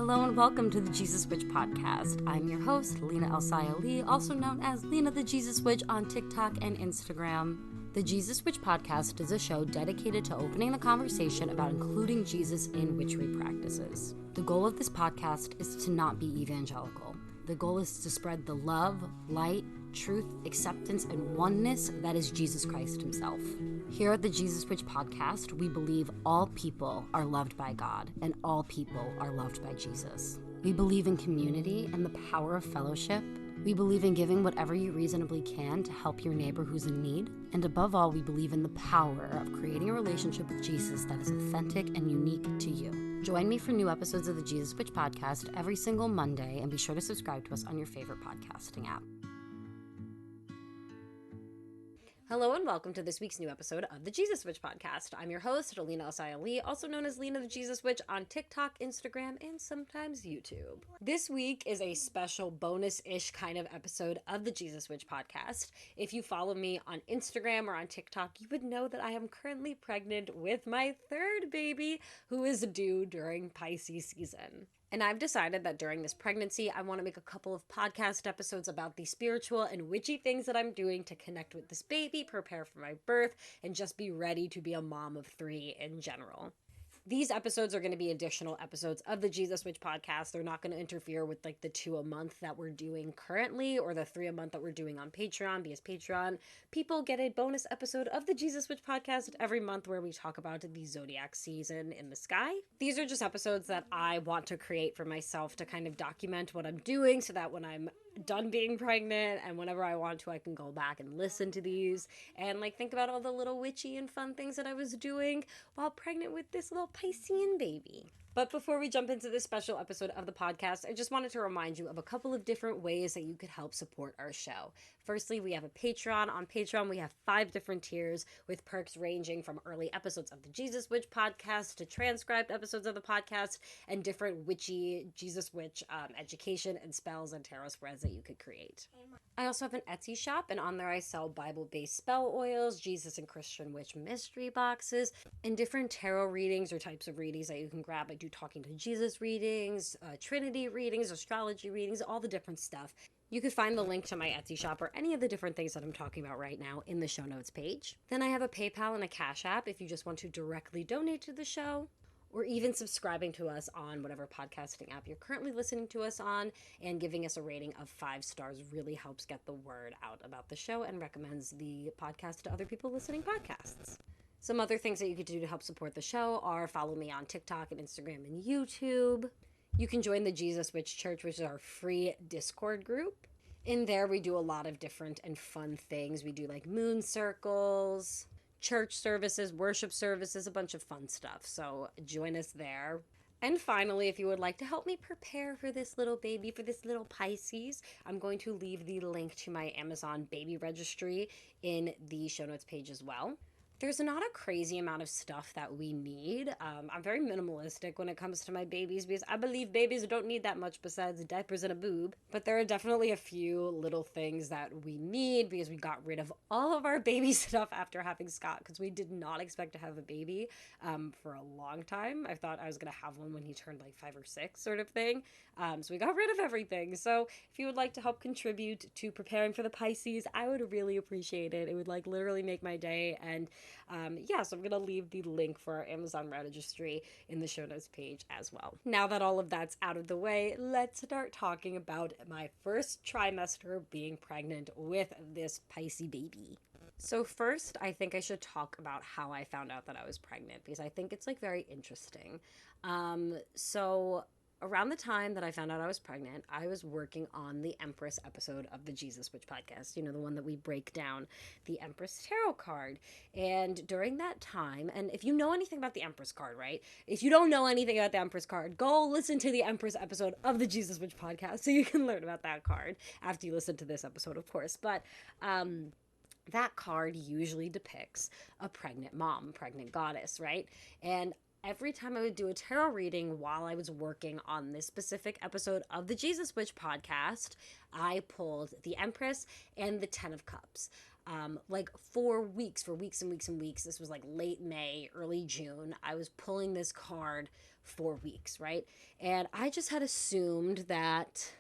Hello and welcome to the Jesus Witch podcast. I'm your host, Lena El-Sayali, also known as Lena the Jesus Witch on TikTok and Instagram. The Jesus Witch podcast is a show dedicated to opening the conversation about including Jesus in witchery practices. The goal of this podcast is to not be evangelical. The goal is to spread the love, light, truth, acceptance, and oneness that is Jesus Christ himself. Here at the Jesus Witch podcast, we believe all people are loved by God and all people are loved by Jesus. We believe in community and the power of fellowship. We believe in giving whatever you reasonably can to help your neighbor who's in need. And above all, we believe in the power of creating a relationship with Jesus that is authentic and unique to you. Join me for new episodes of the Jesus Witch podcast every single Monday, and be sure to subscribe to us on your favorite podcasting app. Hello and welcome to this week's new episode of the Jesus Witch podcast. I'm your host, Lena El-Sayali, also known as Lena the Jesus Witch on TikTok, Instagram, and sometimes YouTube. This week is a special bonus-ish kind of episode of the Jesus Witch podcast. If you follow me on Instagram or on TikTok, you would know that I am currently pregnant with my third baby, who is due during Pisces season. And I've decided that during this pregnancy, I want to make a couple of podcast episodes about the spiritual and witchy things that I'm doing to connect with this baby, prepare for my birth, and just be ready to be a mom of three in general. These episodes are going to be additional episodes of the Jesus Witch podcast. They're not going to interfere with like the 2 a month that we're doing currently or the 3 a month that we're doing on Patreon, because Patreon people get a bonus episode of the Jesus Witch podcast every month where we talk about the zodiac season in the sky. These are just episodes that I want to create for myself to kind of document what I'm doing so that when I'm done being pregnant and whenever I want to, I can go back and listen to these and like think about all the little witchy and fun things that I was doing while pregnant with this little Piscean baby. But before we jump into this special episode of the podcast, I just wanted to remind you of a couple of different ways that you could help support our show. Firstly, we have a Patreon. On Patreon, we have 5 different tiers with perks ranging from early episodes of the Jesus Witch podcast to transcribed episodes of the podcast and different witchy Jesus Witch education and spells and tarot spreads that you could create. I also have an Etsy shop, and on there I sell Bible-based spell oils, Jesus and Christian Witch mystery boxes, and different tarot readings or types of readings that you can grab. I do Talking to Jesus readings, Trinity readings, astrology readings, all the different stuff. You can find the link to my Etsy shop or any of the different things that I'm talking about right now in the show notes page. Then I have a PayPal and a Cash App if you just want to directly donate to the show, or even subscribing to us on whatever podcasting app you're currently listening to us on, and giving us a rating of 5 stars really helps get the word out about the show and recommends the podcast to other people listening podcasts. Some other things that you could do to help support the show are follow me on TikTok and Instagram and YouTube. You can join the Jesus Witch Church, which is our free Discord group. In there, we do a lot of different and fun things. We do like moon circles, church services, worship services, a bunch of fun stuff. So join us there. And finally, if you would like to help me prepare for this little baby, for this little Pisces, I'm going to leave the link to my Amazon baby registry in the show notes page as well. There's not a crazy amount of stuff that we need. I'm very minimalistic when it comes to my babies because I believe babies don't need that much besides diapers and a boob. But there are definitely a few little things that we need because we got rid of all of our baby stuff after having Scott, because we did not expect to have a baby for a long time. I thought I was going to have one when he turned like 5 or 6 sort of thing. So we got rid of everything. So if you would like to help contribute to preparing for the Pisces, I would really appreciate it. It would like literally make my day. And so I'm going to leave the link for our Amazon registry in the show notes page as well. Now that all of that's out of the way, let's start talking about my first trimester being pregnant with this Pisces baby. So first, I think I should talk about how I found out that I was pregnant, because I think it's like very interesting. So around the time that I found out I was pregnant, I was working on the Empress episode of the Jesus Witch podcast, the one that we break down the Empress tarot card. And during that time, and if you know anything about the Empress card, right? If you don't know anything about the Empress card, go listen to the Empress episode of the Jesus Witch podcast so you can learn about that card after you listen to this episode, of course. But that card usually depicts a pregnant mom, pregnant goddess, right? And every time I would do a tarot reading while I was working on this specific episode of the Jesus Witch podcast, I pulled the Empress and the 10 of Cups. like for weeks and weeks and weeks. This was like late May, early June. I was pulling this card for weeks, right? And I just had assumed that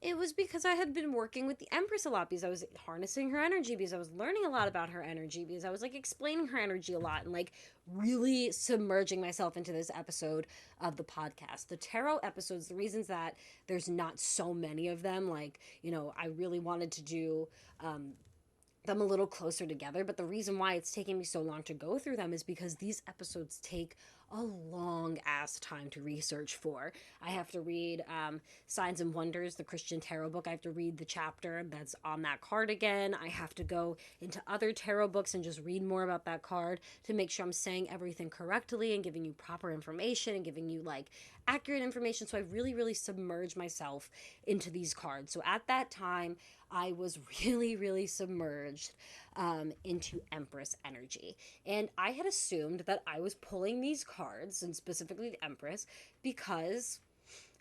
it was because I had been working with the Empress a lot, because I was harnessing her energy, because I was learning a lot about her energy, because I was like explaining her energy a lot and like really submerging myself into this episode of the podcast. The tarot episodes, the reasons that there's not so many of them, like, I really wanted to do them a little closer together, but the reason why it's taking me so long to go through them is because these episodes take a long ass time to research for. I have to read Signs and Wonders, the Christian tarot book. I have to read the chapter that's on that card again. I have to go into other tarot books and just read more about that card to make sure I'm saying everything correctly and giving you proper information and giving you like accurate information. So I really, really submerge myself into these cards. So at that time, I was really, really submerged into Empress energy. And I had assumed that I was pulling these cards, and specifically the Empress, because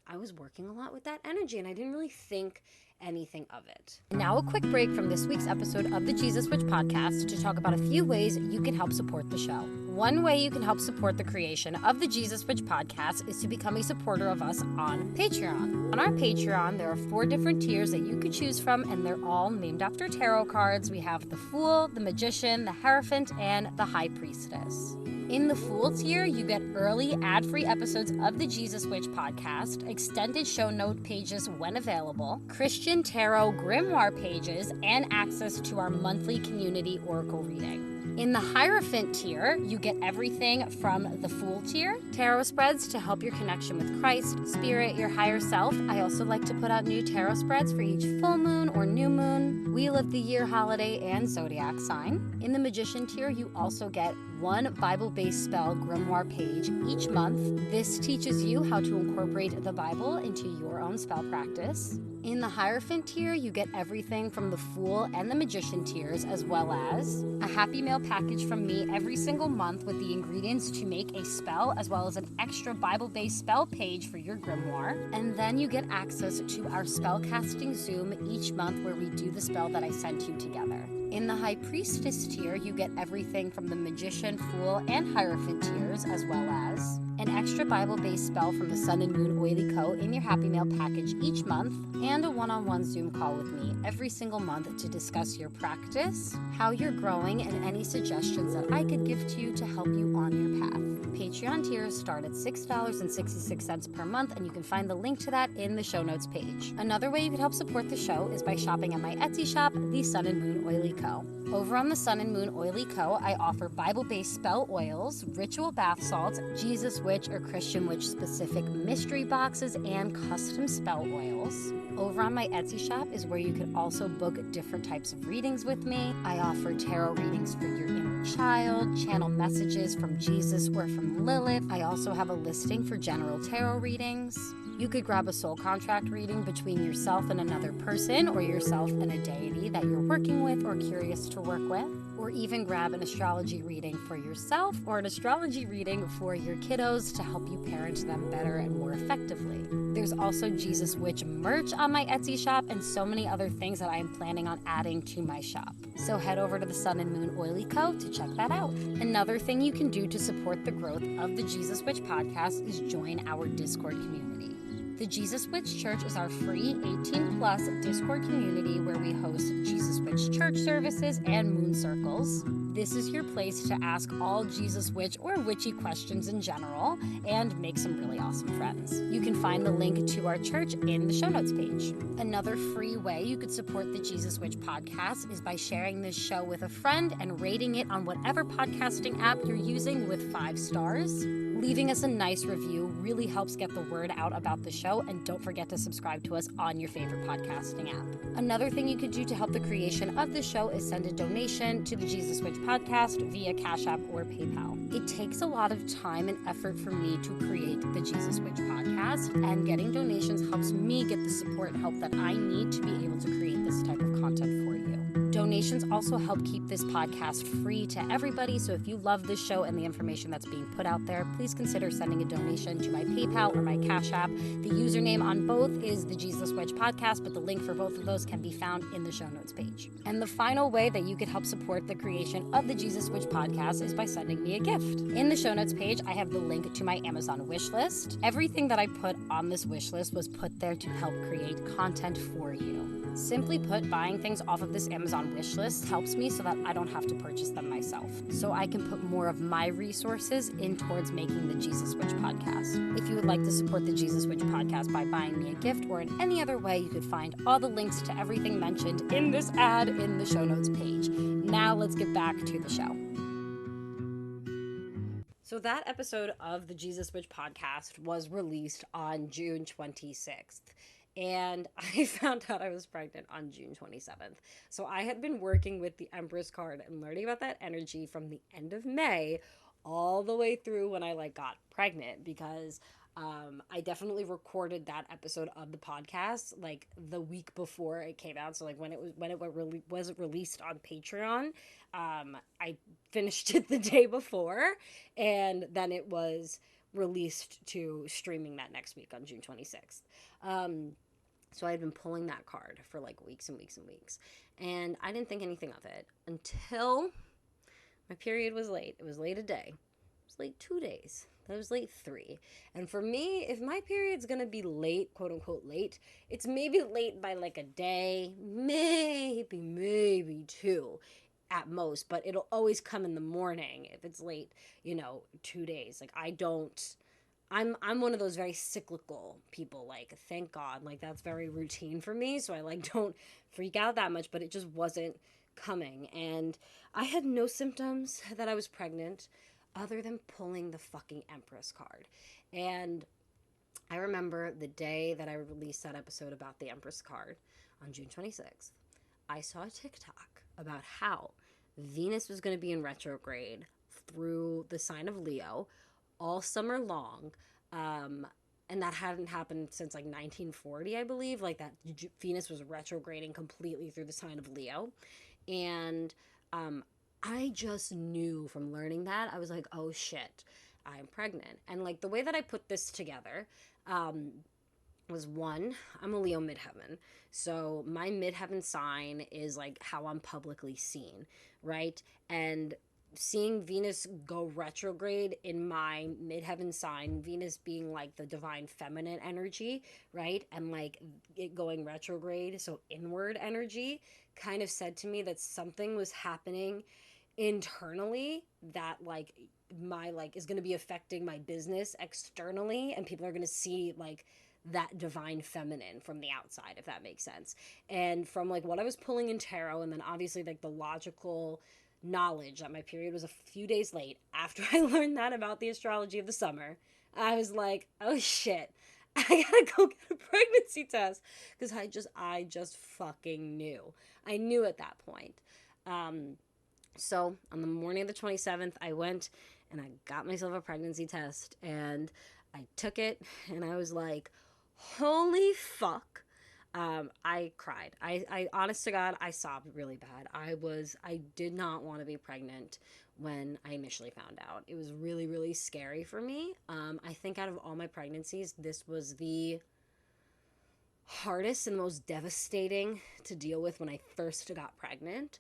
I was working a lot with that energy and I didn't really think anything of it. Now a quick break from this week's episode of the Jesus Witch podcast to talk about a few ways you can help support the show. One way you can help support the creation of the Jesus Witch podcast is to become a supporter of us on Patreon. On our Patreon, there are 4 different tiers that you could choose from, and they're all named after tarot cards. We have the Fool, the Magician, the Hierophant, and the High Priestess. In the Fool tier, you get early ad-free episodes of the Jesus Witch podcast, extended show note pages when available, Christian tarot grimoire pages, and access to our monthly community oracle reading. In the Hierophant tier, you get everything from the Fool tier, tarot spreads to help your connection with Christ, Spirit, your higher self. I also like to put out new tarot spreads for each full moon or new moon, wheel of the year, holiday, and zodiac sign. In the Magician tier, you also get 1 Bible-based spell grimoire page each month. This teaches you how to incorporate the Bible into your own spell practice. In the Hierophant tier, you get everything from the Fool and the Magician tiers, as well as a Happy Mail package from me every single month with the ingredients to make a spell, as well as an extra Bible-based spell page for your grimoire. And then you get access to our spellcasting Zoom each month, where we do the spell that I sent you together. In the High Priestess tier, you get everything from the Magician, Fool, and Hierophant tiers, as well as an extra Bible-based spell from the Sun and Moon Oily Co. in your Happy Mail package each month, and a one-on-one Zoom call with me every single month to discuss your practice, how you're growing, and any suggestions that I could give to you to help you on your path. Patreon tiers start at $6.66 per month, and you can find the link to that in the show notes page. Another way you can help support the show is by shopping at my Etsy shop, the Sun and Moon Oily Co. Over on the Sun and Moon Oily Co., I offer Bible-based spell oils, ritual bath salts, Jesus Witch or Christian Witch specific mystery boxes, and custom spell oils. Over on my Etsy shop is where you can also book different types of readings with me. I offer tarot readings for your inner child, channel messages from Jesus or from Lilith. I also have a listing for general tarot readings. You could grab a soul contract reading between yourself and another person, or yourself and a deity that you're working with or curious to work with, or even grab an astrology reading for yourself or an astrology reading for your kiddos to help you parent them better and more effectively. There's also Jesus Witch merch on my Etsy shop and so many other things that I am planning on adding to my shop. So head over to the Sun and Moon Oily Co. to check that out. Another thing you can do to support the growth of the Jesus Witch podcast is join our Discord community. The Jesus Witch Church is our free 18+ Discord community where we host Jesus Witch church services and moon circles. This is your place to ask all Jesus Witch or witchy questions in general and make some really awesome friends. You can find the link to our church in the show notes page. Another free way you could support the Jesus Witch podcast is by sharing this show with a friend and rating it on whatever podcasting app you're using with 5 stars. Leaving us a nice review really helps get the word out about the show, and don't forget to subscribe to us on your favorite podcasting app. Another thing you could do to help the creation of the show is send a donation to the Jesus Witch podcast via Cash App or PayPal. It takes a lot of time and effort for me to create the Jesus Witch podcast, and getting donations helps me get the support and help that I need to be able to create this type of content for you. Donations also help keep this podcast free to everybody, so if you love this show and the information that's being put out there, please consider sending a donation to my PayPal or my Cash App. The username on both is the Jesus Witch Podcast, but the link for both of those can be found in the show notes page. And the final way that you could help support the creation of the Jesus Witch Podcast is by sending me a gift. In the show notes page, I have the link to my Amazon wish list. Everything that I put on this wish list was put there to help create content for you. Simply put, buying things off of this Amazon wish list helps me so that I don't have to purchase them myself, so I can put more of my resources in towards making the Jesus Witch Podcast. If you would like to support the Jesus Witch Podcast by buying me a gift or in any other way, you could find all the links to everything mentioned in this ad in the show notes page. Now let's get back to the show. So that episode of the Jesus Witch Podcast was released on June 26th. And I found out I was pregnant on June 27th. So I had been working with the Empress card and learning about that energy from the end of May all the way through when I got pregnant, because I definitely recorded that episode of the podcast the week before it came out. So when it was released on Patreon, I finished it the day before, and then it was released to streaming that next week on June 26th. So I had been pulling that card for weeks and weeks and weeks, and I didn't think anything of it until my period was late. It was late a day. It was late 2 days. Then it was late 3. And for me, if my period's gonna be late, quote unquote late, it's maybe late by a day, maybe 2 at most, but it'll always come in the morning if it's late, 2 days. I'm one of those very cyclical people, thank God, that's very routine for me, so I don't freak out that much, but it just wasn't coming, and I had no symptoms that I was pregnant other than pulling the fucking Empress card. And I remember the day that I released that episode about the Empress card on June 26th, I saw a TikTok about how Venus was going to be in retrograde through the sign of Leo all summer long, and that hadn't happened since 1940, I believe. That Venus was retrograding completely through the sign of Leo, and I just knew from learning that, I was like, oh shit, I'm pregnant. And the way that I put this together was, one, I'm a Leo midheaven, so my midheaven sign is how I'm publicly seen, right? And seeing Venus go retrograde in my midheaven sign, Venus being the divine feminine energy, right? And it going retrograde, so inward energy, kind of said to me that something was happening internally that my is going to be affecting my business externally, and people are going to see that divine feminine from the outside, if that makes sense. And from what I was pulling in tarot, and then obviously the logical knowledge that my period was a few days late after I learned that about the astrology of the summer, I was like, oh shit, I gotta go get a pregnancy test, because I just fucking knew. I knew at that point. So on the morning of the 27th, I went and I got myself a pregnancy test, and I took it, and I was like, holy fuck. I cried. I honest to God, I sobbed really bad. I did not want to be pregnant when I initially found out. It was really, really scary for me. I think out of all my pregnancies, this was the hardest and most devastating to deal with when I first got pregnant.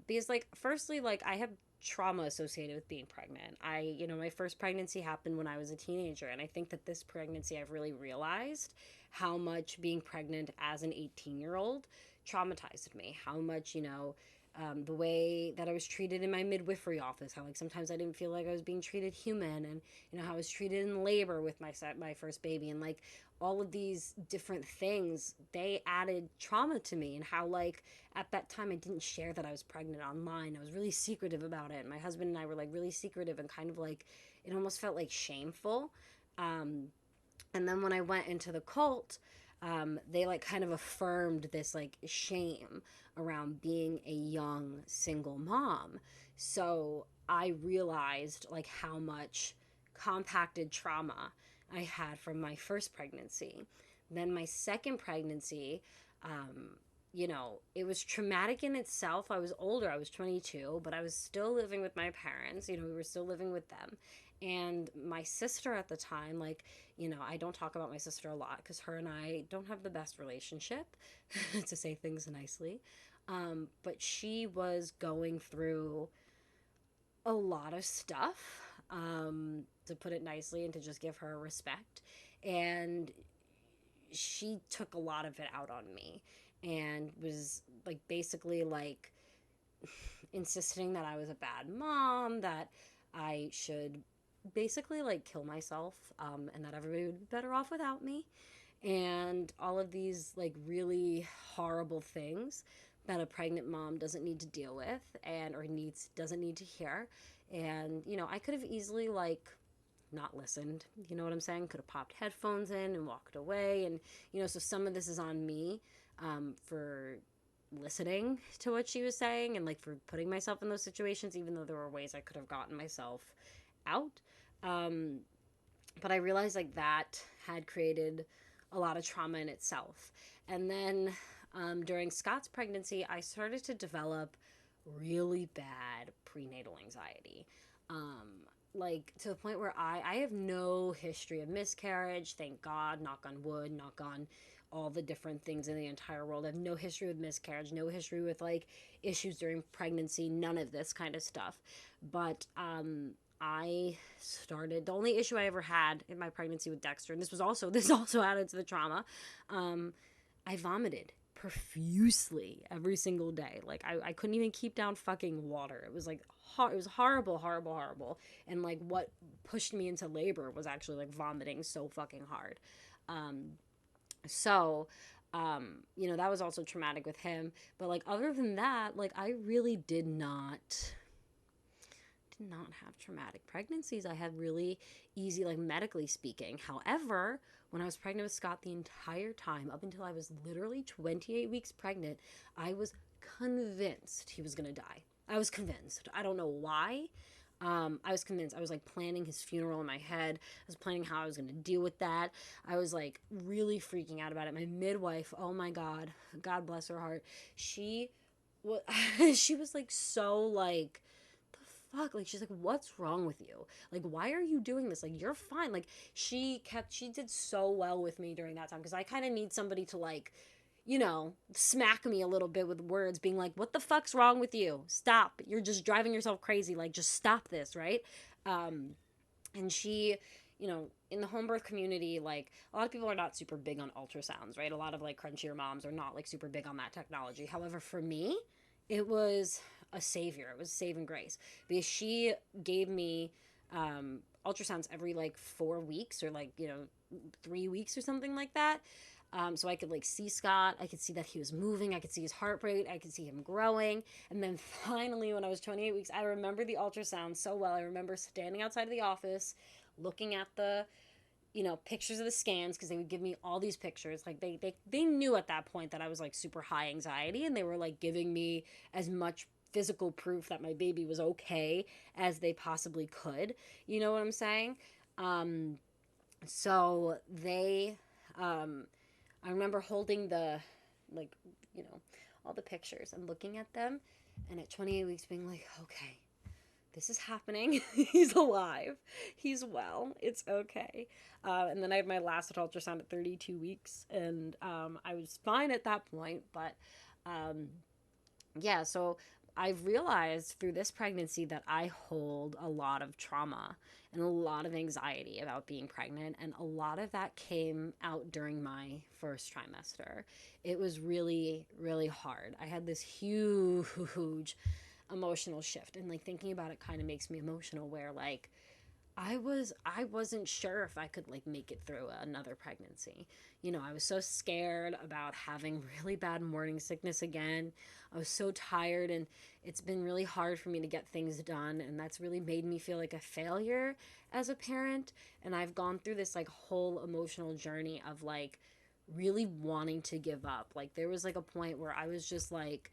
Because firstly, I have trauma associated with being pregnant. My first pregnancy happened when I was a teenager, and I think that this pregnancy I've really realized how much being pregnant as an 18-year-old traumatized me, how much, the way that I was treated in my midwifery office, how sometimes I didn't feel like I was being treated human, and how I was treated in labor with my first baby, and all of these different things, they added trauma to me. And how at that time I didn't share that I was pregnant online. I was really secretive about it. My husband and I were really secretive, and kind of it almost felt shameful. And then when I went into the cult, they kind of affirmed this shame around being a young single mom. So I realized how much compacted trauma I had from my first pregnancy. Then my second pregnancy, it was traumatic in itself. I was older, I was 22, but I was still living with my parents. We were still living with them. And my sister at the time, like, I don't talk about my sister a lot because her and I don't have the best relationship, to say things nicely. But she was going through a lot of stuff, to put it nicely, and to just give her respect. And she took a lot of it out on me and was like basically like insisting that I was a bad mom, that I should basically like kill myself, and that everybody would be better off without me, and all of these like really horrible things that a pregnant mom doesn't need to deal with, and or needs doesn't need to hear. And I could have easily like not listened. You know what I'm saying? Could have popped headphones in and walked away. And, so some of this is on me, for listening to what she was saying and like for putting myself in those situations, even though there were ways I could have gotten myself out. Um, but I realized like that had created a lot of trauma in itself. And then during Scott's pregnancy, I started to develop really bad prenatal anxiety. Like to the point where I have no history of miscarriage, thank God, knock on wood, knock on all the different things in the entire world. I have no history with miscarriage, no history with like issues during pregnancy, none of this kind of stuff. But I started, the only issue I ever had in my pregnancy with Dexter, and this also added to the trauma. I vomited profusely every single day. Like I couldn't even keep down fucking water. It was like it was horrible, horrible, horrible. And like what pushed me into labor was actually like vomiting so fucking hard. Um, so that was also traumatic with him. But like other than that, like I really did not have traumatic pregnancies. I had really easy, like medically speaking. However, when I was pregnant with Scott the entire time, up until I was literally 28 weeks pregnant, I was convinced he was going to die. I was convinced. I don't know why. I was convinced. I was like planning his funeral in my head. I was planning how I was going to deal with that. I was like really freaking out about it. My midwife, oh my God, God bless her heart. She was, she was like so like, fuck, like she's like, what's wrong with you, like why are you doing this, like you're fine. Like she did so well with me during that time, because I kind of need somebody to like smack me a little bit with words, being like, what the fuck's wrong with you, stop, you're just driving yourself crazy, like just stop this, right? And she, in the home birth community, like a lot of people are not super big on ultrasounds, right? A lot of like crunchier moms are not like super big on that technology. However, for me, it was a savior. It was saving grace, because she gave me ultrasounds every like 4 weeks, or like 3 weeks or something like that. So I could like see Scott. I could see that he was moving. I could see his heart rate. I could see him growing. And then finally, when I was 28 weeks, I remember the ultrasound so well. I remember standing outside of the office, looking at the pictures of the scans, because they would give me all these pictures. Like they knew at that point that I was like super high anxiety, and they were like giving me as much physical proof that my baby was okay as they possibly could. You know what I'm saying? So they, I remember holding the, like, all the pictures and looking at them, and at 28 weeks being like, okay, this is happening. He's alive. He's well. It's okay. And then I had my last ultrasound at 32 weeks, and I was fine at that point. But yeah, so I've realized through this pregnancy that I hold a lot of trauma and a lot of anxiety about being pregnant. And a lot of that came out during my first trimester. It was really, really hard. I had this huge emotional shift, and like thinking about it kind of makes me emotional, where like I wasn't sure if I could like make it through another pregnancy. I was so scared about having really bad morning sickness again. I was so tired, and it's been really hard for me to get things done, and that's really made me feel like a failure as a parent. And I've gone through this like whole emotional journey of like really wanting to give up. Like there was like a point where I was just like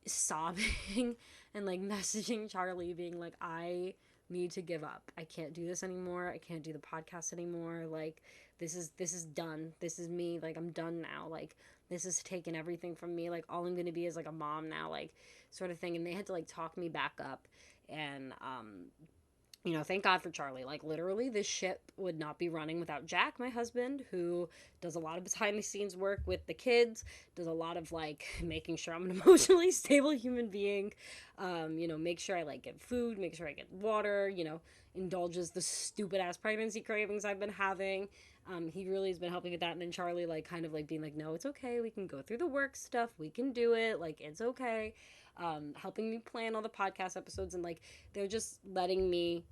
sobbing and like messaging Charlie, being like, I need to give up. I can't do this anymore. I can't do the podcast anymore. Like this is done. This is me. Like, I'm done now. Like, this has taken everything from me. Like, all I'm going to be is like a mom now, like, sort of thing. And they had to like talk me back up. And, thank God for Charlie. Like, literally, this ship would not be running without Jack, my husband, who does a lot of behind the scenes work with the kids, does a lot of, like, making sure I'm an emotionally stable human being, make sure I, like, get food, make sure I get water, indulges the stupid ass pregnancy cravings I've been having. He really has been helping with that. And then Charlie, like, kind of, like, being like, no, it's okay. We can go through the work stuff. We can do it. Like, it's okay. Helping me plan all the podcast episodes, and like they're just letting me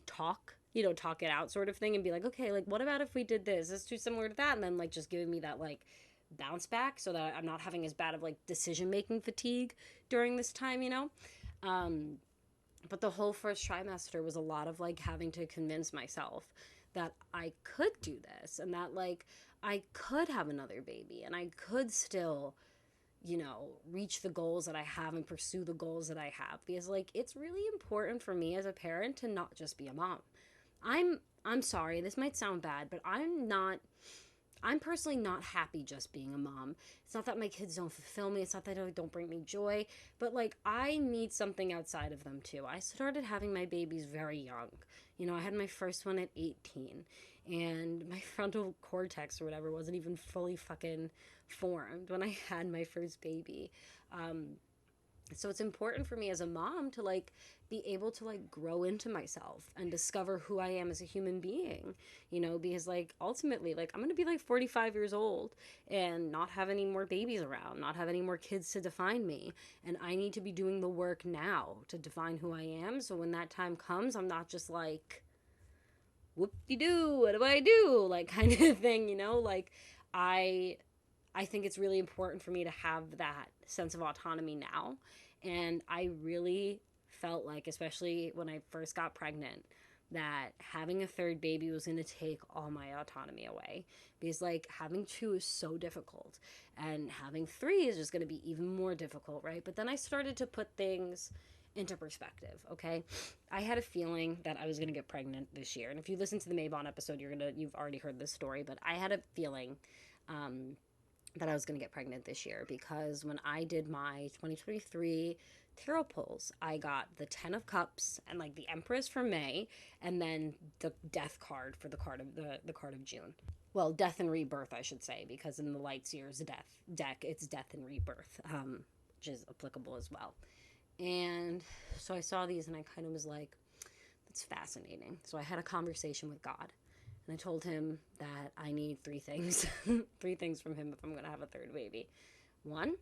talk it out sort of thing, and be like, okay, like what about if we did this? It's too similar to that, and then like just giving me that like bounce back so that I'm not having as bad of like decision making fatigue during this time, But the whole first trimester was a lot of like having to convince myself that I could do this, and that like I could have another baby, and I could still reach the goals that I have and pursue the goals that I have, because like it's really important for me as a parent to not just be a mom. I'm sorry, this might sound bad, but I'm personally not happy just being a mom. It's not that my kids don't fulfill me, it's not that they don't bring me joy, but like I need something outside of them too. I started having my babies very young. I had my first one at 18, and my frontal cortex or whatever wasn't even fully fucking formed when I had my first baby. So it's important for me as a mom to like be able to like grow into myself and discover who I am as a human being, because like ultimately like I'm going to be like 45 years old and not have any more babies around, not have any more kids to define me, and I need to be doing the work now to define who I am, so when that time comes I'm not just like whoop-de-doo, what do I do, like kind of thing, like I think it's really important for me to have that sense of autonomy now. And I really felt like, especially when I first got pregnant, that having a third baby was going to take all my autonomy away. Because, like, having two is so difficult. And having three is just going to be even more difficult, right? But then I started to put things into perspective, okay? I had a feeling that I was going to get pregnant this year. And if you listen to the Mabon episode, you've already heard this story. But I had a feeling that I was going to get pregnant this year, because when I did my 2023 tarot pulls, I got the 10 of Cups and like the Empress for May, and then the Death card for the card of June. Well, Death and Rebirth, I should say, because in the Light Seers deck, it's Death and Rebirth, which is applicable as well. And so I saw these and I kind of was like, that's fascinating. So I had a conversation with God. And I told him that I need three things. Three things from him if I'm going to have a third baby. One,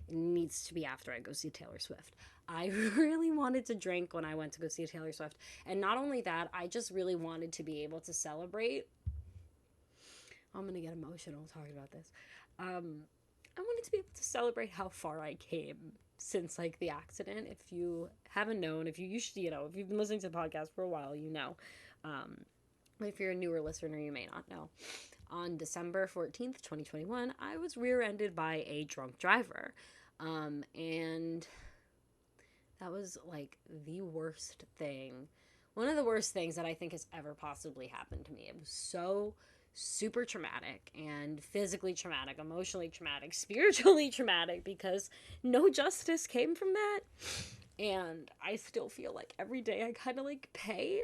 it needs to be after I go see Taylor Swift. I really wanted to drink when I went to go see Taylor Swift. And not only that, I just really wanted to be able to celebrate. I'm going to get emotional talking about this. I wanted to be able to celebrate how far I came since like the accident. If you haven't known, if you've been listening to the podcast for a while, but if you're a newer listener, you may not know. On December 14th, 2021, I was rear-ended by a drunk driver. And that was like the worst thing. One of the worst things that I think has ever possibly happened to me. It was so super traumatic, and physically traumatic, emotionally traumatic, spiritually traumatic, because no justice came from that. And I still feel like every day I kind of like pay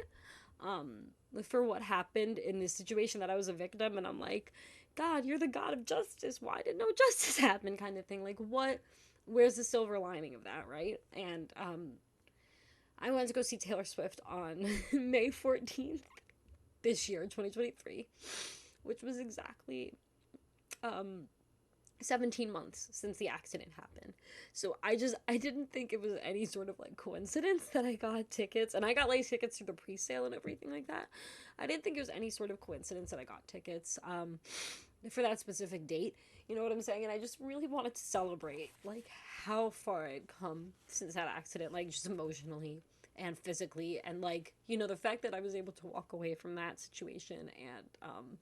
for what happened in this situation, that I was a victim, and I'm like, God, you're the God of justice, why did no justice happen, kind of thing. Like, where's the silver lining of that, right? And I went to go see Taylor Swift on May 14th this year, 2023, which was exactly 17 months since the accident happened. So I didn't think it was any sort of like coincidence that I got tickets, and I got like tickets through the pre-sale and everything like that. I didn't think it was any sort of coincidence that I got tickets for that specific date, you know what I'm saying? And I just really wanted to celebrate like how far I'd come since that accident, like just emotionally and physically, and like, the fact that I was able to walk away from that situation, and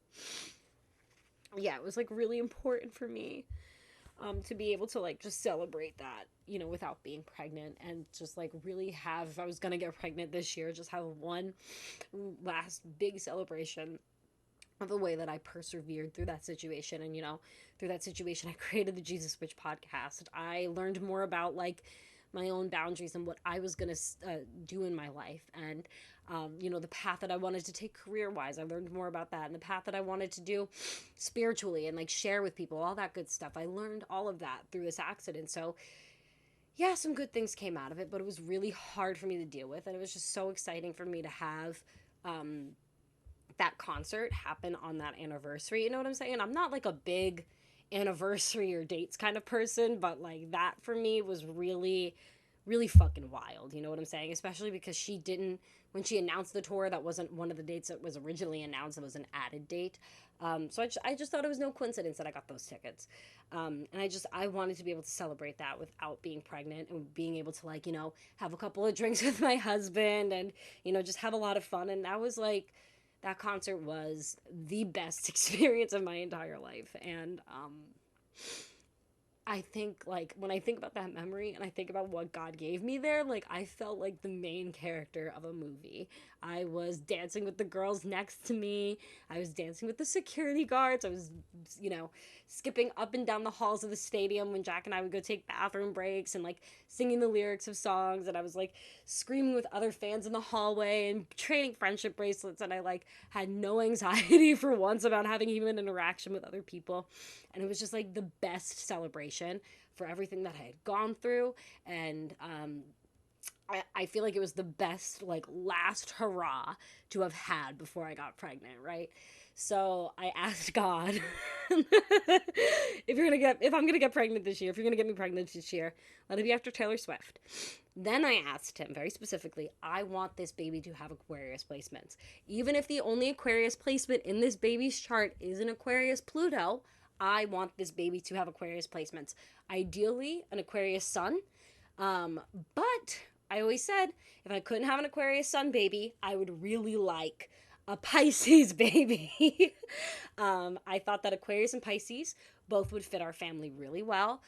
yeah, it was like really important for me to be able to like just celebrate that, without being pregnant, and just like really have, if I was gonna get pregnant this year, just have one last big celebration of the way that I persevered through that situation. And, through that situation, I created the Jesus Witch podcast. I learned more about like my own boundaries and what I was going to do in my life. And, the path that I wanted to take career wise, I learned more about that. And the path that I wanted to do spiritually and like share with people, all that good stuff. I learned all of that through this accident. So, yeah, some good things came out of it, but it was really hard for me to deal with. And it was just so exciting for me to have that concert happen on that anniversary. You know what I'm saying? I'm not like a big anniversary or dates kind of person, but like that for me was really, really fucking wild. You know what I'm saying? Especially because when she announced the tour, that wasn't one of the dates that was originally announced. It was an added date. So I just thought it was no coincidence that I got those tickets. And I wanted to be able to celebrate that without being pregnant and being able to like, have a couple of drinks with my husband and, just have a lot of fun. And that concert was the best experience of my entire life. And I think like when I think about that memory and I think about what God gave me there, like I felt like the main character of a movie. I was dancing with the girls next to me. I was dancing with the security guards. I was, skipping up and down the halls of the stadium when Jack and I would go take bathroom breaks and like singing the lyrics of songs. And I was like screaming with other fans in the hallway and trading friendship bracelets. And I like had no anxiety for once about having even an interaction with other people. And it was just like the best celebration for everything that I had gone through. And I feel like it was the best like last hurrah to have had before I got pregnant, right? So I asked God if I'm gonna get pregnant this year, if you're gonna get me pregnant this year, let it be after Taylor Swift. Then I asked him very specifically, I want this baby to have Aquarius placements. Even if the only Aquarius placement in this baby's chart is an Aquarius Pluto, I want this baby to have Aquarius placements. Ideally, an Aquarius sun. But I always said if I couldn't have an Aquarius sun baby, I would really like a Pisces baby. I thought that Aquarius and Pisces both would fit our family really well.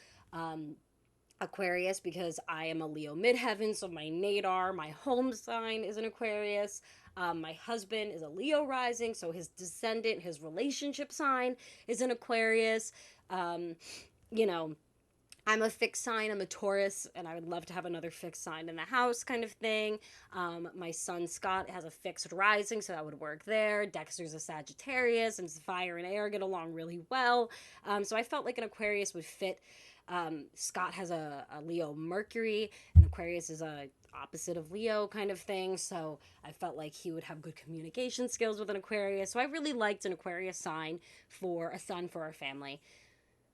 Aquarius because I am a Leo midheaven, so my natar, my home sign is an Aquarius. My husband is a Leo rising, so his descendant, his relationship sign is an Aquarius. You know, I'm a fixed sign. I'm a Taurus, and I would love to have another fixed sign in the house kind of thing. My son Scott has a fixed rising, so that would work there. Dexter's a Sagittarius, and fire and air get along really well. So I felt like an Aquarius would fit. Scott has a Leo Mercury, and Aquarius is a opposite of Leo kind of thing, so I felt like he would have good communication skills with an Aquarius. So I really liked an Aquarius sign for a son for our family.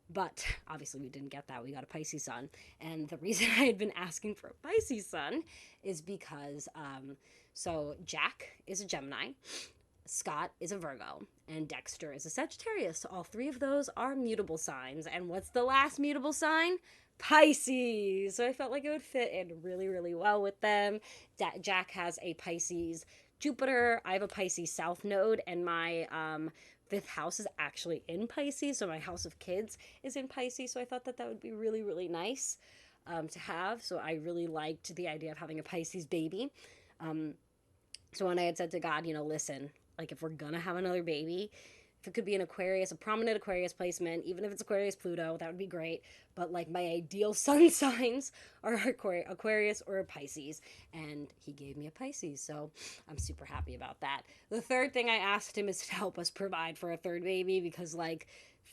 But obviously we didn't get that. We got a Pisces sun. And the reason I had been asking for a Pisces sun is because so Jack is a Gemini, Scott is a Virgo, and Dexter is a Sagittarius. All three of those are mutable signs. And what's the last mutable sign? Pisces. So I felt like it would fit in really, really well with them. Jack has a Pisces Jupiter. I have a Pisces South node, and my fifth house is actually in Pisces. So my house of kids is in Pisces. So I thought that would be really, really nice to have. So I really liked the idea of having a Pisces baby. So when I had said to God, listen, like if we're gonna have another baby, if it could be an Aquarius, a prominent Aquarius placement, even if it's Aquarius Pluto, that would be great. But like my ideal sun signs are Aquarius or Pisces. And he gave me a Pisces, so I'm super happy about that. The third thing I asked him is to help us provide for a third baby because like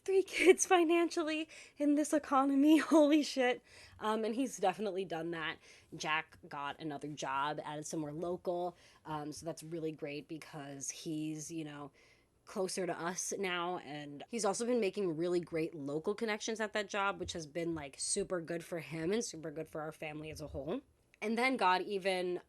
3 kids financially in this economy, holy shit. And he's definitely done that. Jack got another job at somewhere local, so that's really great because he's, closer to us now, and he's also been making really great local connections at that job, which has been like super good for him and super good for our family as a whole. And then God even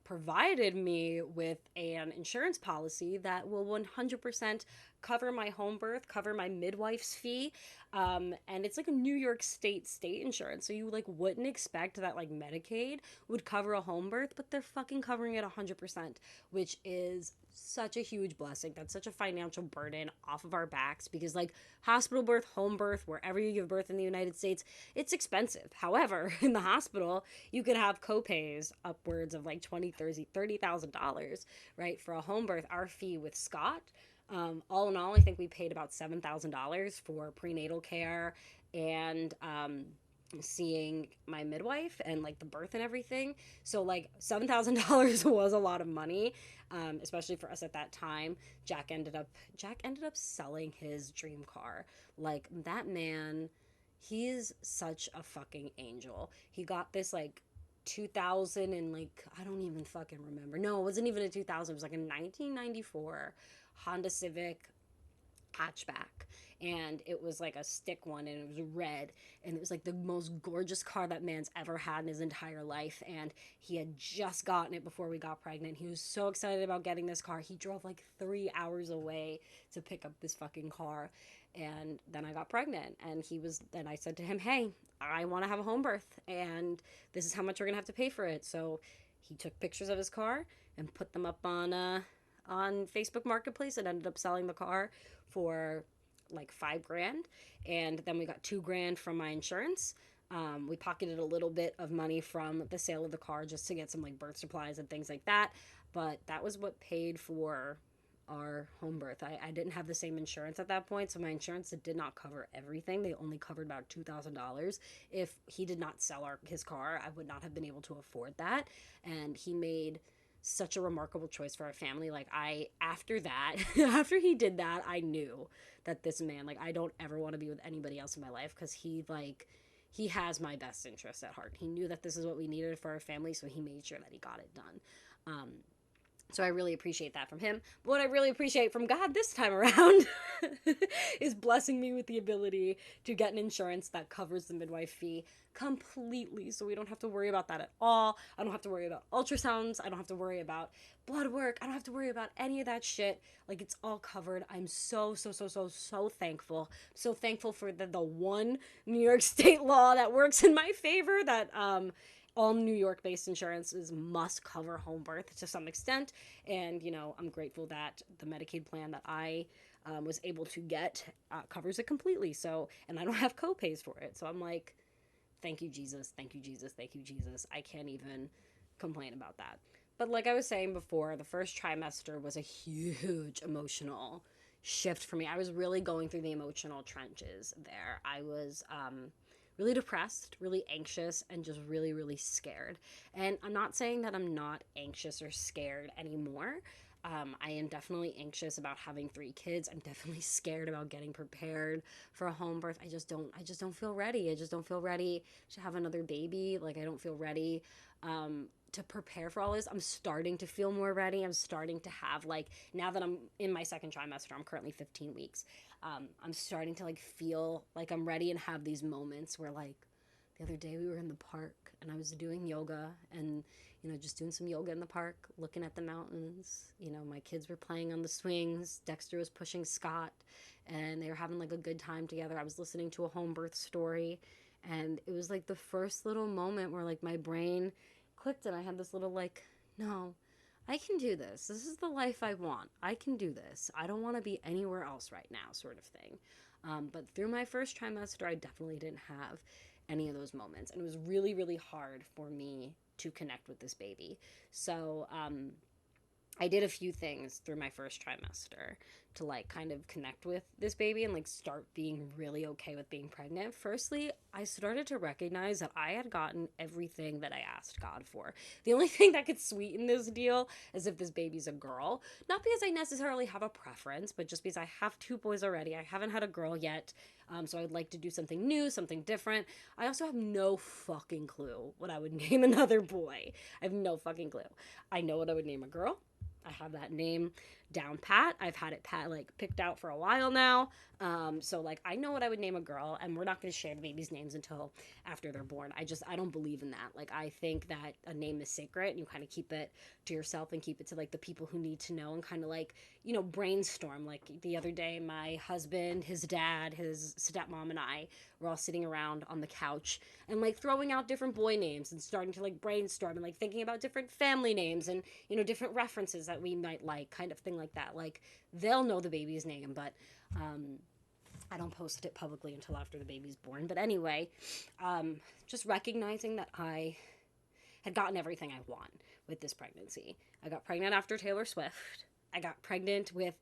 provided me with an insurance policy that will 100% cover my home birth, cover my midwife's fee, and it's like a New York state insurance, so you like wouldn't expect that like Medicaid would cover a home birth, but they're fucking covering it 100%, which is such a huge blessing. That's such a financial burden off of our backs because like hospital birth, home birth, wherever you give birth in the United States, it's expensive. However, in the hospital, you could have copays upwards of like $20,000, $30,000, right? For a home birth, our fee with Scott All in all, I think we paid about $7,000 for prenatal care and seeing my midwife and like the birth and everything. So like $7,000 was a lot of money, especially for us at that time. Jack ended up selling his dream car. Like that man, he's such a fucking angel. He got this like 2000 and like I don't even fucking remember. No, it wasn't even a 2000. It was like a 1994 Honda Civic hatchback, and it was like a stick one, and it was red, and it was like the most gorgeous car that man's ever had in his entire life. And he had just gotten it before we got pregnant. He was so excited about getting this car. He drove like 3 hours away to pick up this fucking car. And then I got pregnant, and then I said to him, hey, I want to have a home birth, and this is how much we're gonna have to pay for it. So he took pictures of his car and put them up on Facebook Marketplace, and ended up selling the car for like $5,000. And then we got $2,000 from my insurance. We pocketed a little bit of money from the sale of the car just to get some like birth supplies and things like that. But that was what paid for our home birth. I didn't have the same insurance at that point, so my insurance did not cover everything. They only covered about $2,000. If he did not sell his car, I would not have been able to afford that. And he made such a remarkable choice for our family. Like after that, after he did that, I knew that this man, like I don't ever want to be with anybody else in my life, because he has my best interest at heart. He knew that this is what we needed for our family, so he made sure that he got it done. So I really appreciate that from him. But what I really appreciate from God this time around is blessing me with the ability to get an insurance that covers the midwife fee completely. So we don't have to worry about that at all. I don't have to worry about ultrasounds. I don't have to worry about blood work. I don't have to worry about any of that shit. Like, it's all covered. I'm so thankful. So thankful for the one New York state law that works in my favor, that all New York-based insurances must cover home birth to some extent. And, I'm grateful that the Medicaid plan that I was able to get covers it completely. So, and I don't have co-pays for it. So I'm like, thank you, Jesus. Thank you, Jesus. Thank you, Jesus. I can't even complain about that. But like I was saying before, the first trimester was a huge emotional shift for me. I was really going through the emotional trenches there. I was really depressed, really anxious, and just really scared. And I'm not saying that I'm not anxious or scared anymore. I am definitely anxious about having 3 kids. I'm definitely scared about getting prepared for a home birth. I just don't feel ready. I just don't feel ready to have another baby. Like, I don't feel ready to prepare for all this. I'm starting to feel more ready. I'm starting to have, like, now that I'm in my second trimester, I'm currently 15 weeks. I'm starting to like feel like I'm ready, and have these moments where, like, the other day we were in the park and I was doing yoga, and just doing some yoga in the park, looking at the mountains. My kids were playing on the swings. Dexter was pushing Scott, and they were having like a good time together. I was listening to a home birth story, and it was like the first little moment where like my brain clicked, and I had this little like, no, I can do this. This is the life I want. I can do this. I don't want to be anywhere else right now, sort of thing. But through my first trimester, I definitely didn't have any of those moments. And it was really hard for me to connect with this baby. So I did a few things through my first trimester to like kind of connect with this baby and like start being really okay with being pregnant. Firstly, I started to recognize that I had gotten everything that I asked God for. The only thing that could sweeten this deal is if this baby's a girl. Not because I necessarily have a preference, but just because I have 2 boys already. I haven't had a girl yet. So I'd like to do something new, something different. I also have no fucking clue what I would name another boy. I have no fucking clue. I know what I would name a girl. I have that name down pat. I've had it picked out for a while now. So like I know what I would name a girl, and we're not going to share the baby's names until after they're born. I don't believe in that. Like, I think that a name is sacred, and you kind of keep it to yourself and keep it to like the people who need to know, and kind of like, brainstorm. Like the other day, my husband, his dad, his stepmom, and I were all sitting around on the couch and like throwing out different boy names and starting to like brainstorm and like thinking about different family names and, different references that we might like, kind of thing like that. Like, they'll know the baby's name, but I don't post it publicly until after the baby's born. But anyway, just recognizing that I had gotten everything I want with this pregnancy. I got pregnant after Taylor Swift. I got pregnant with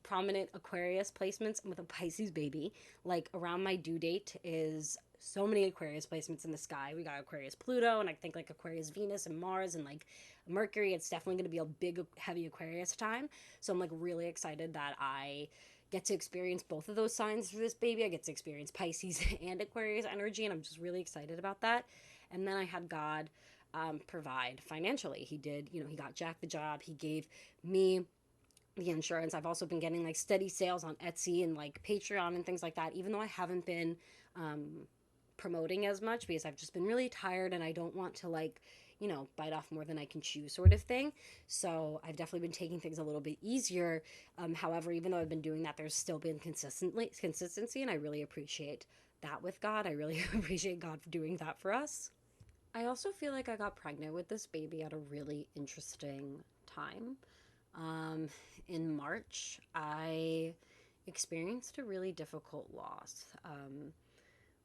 prominent Aquarius placements. I'm with a Pisces baby. Like, around my due date is so many Aquarius placements in the sky. We got Aquarius Pluto, and I think like Aquarius Venus and Mars and like Mercury. It's definitely going to be a big, heavy Aquarius time. So I'm like really excited that I get to experience both of those signs for this baby. I get to experience Pisces and Aquarius energy, and I'm just really excited about that. And then I had God provide financially. He did, you know, he got Jack the job. He gave me the insurance. I've also been getting like steady sales on Etsy and like Patreon and things like that, even though I haven't been promoting as much because I've just been really tired and I don't want to like, you know, bite off more than I can chew sort of thing. So I've definitely been taking things a little bit easier. However, even though I've been doing that, there's still been consistency, and I really appreciate that with God. I really appreciate God for doing that for us. I also feel like I got pregnant with this baby at a really interesting time. Um, in March, I experienced a really difficult loss.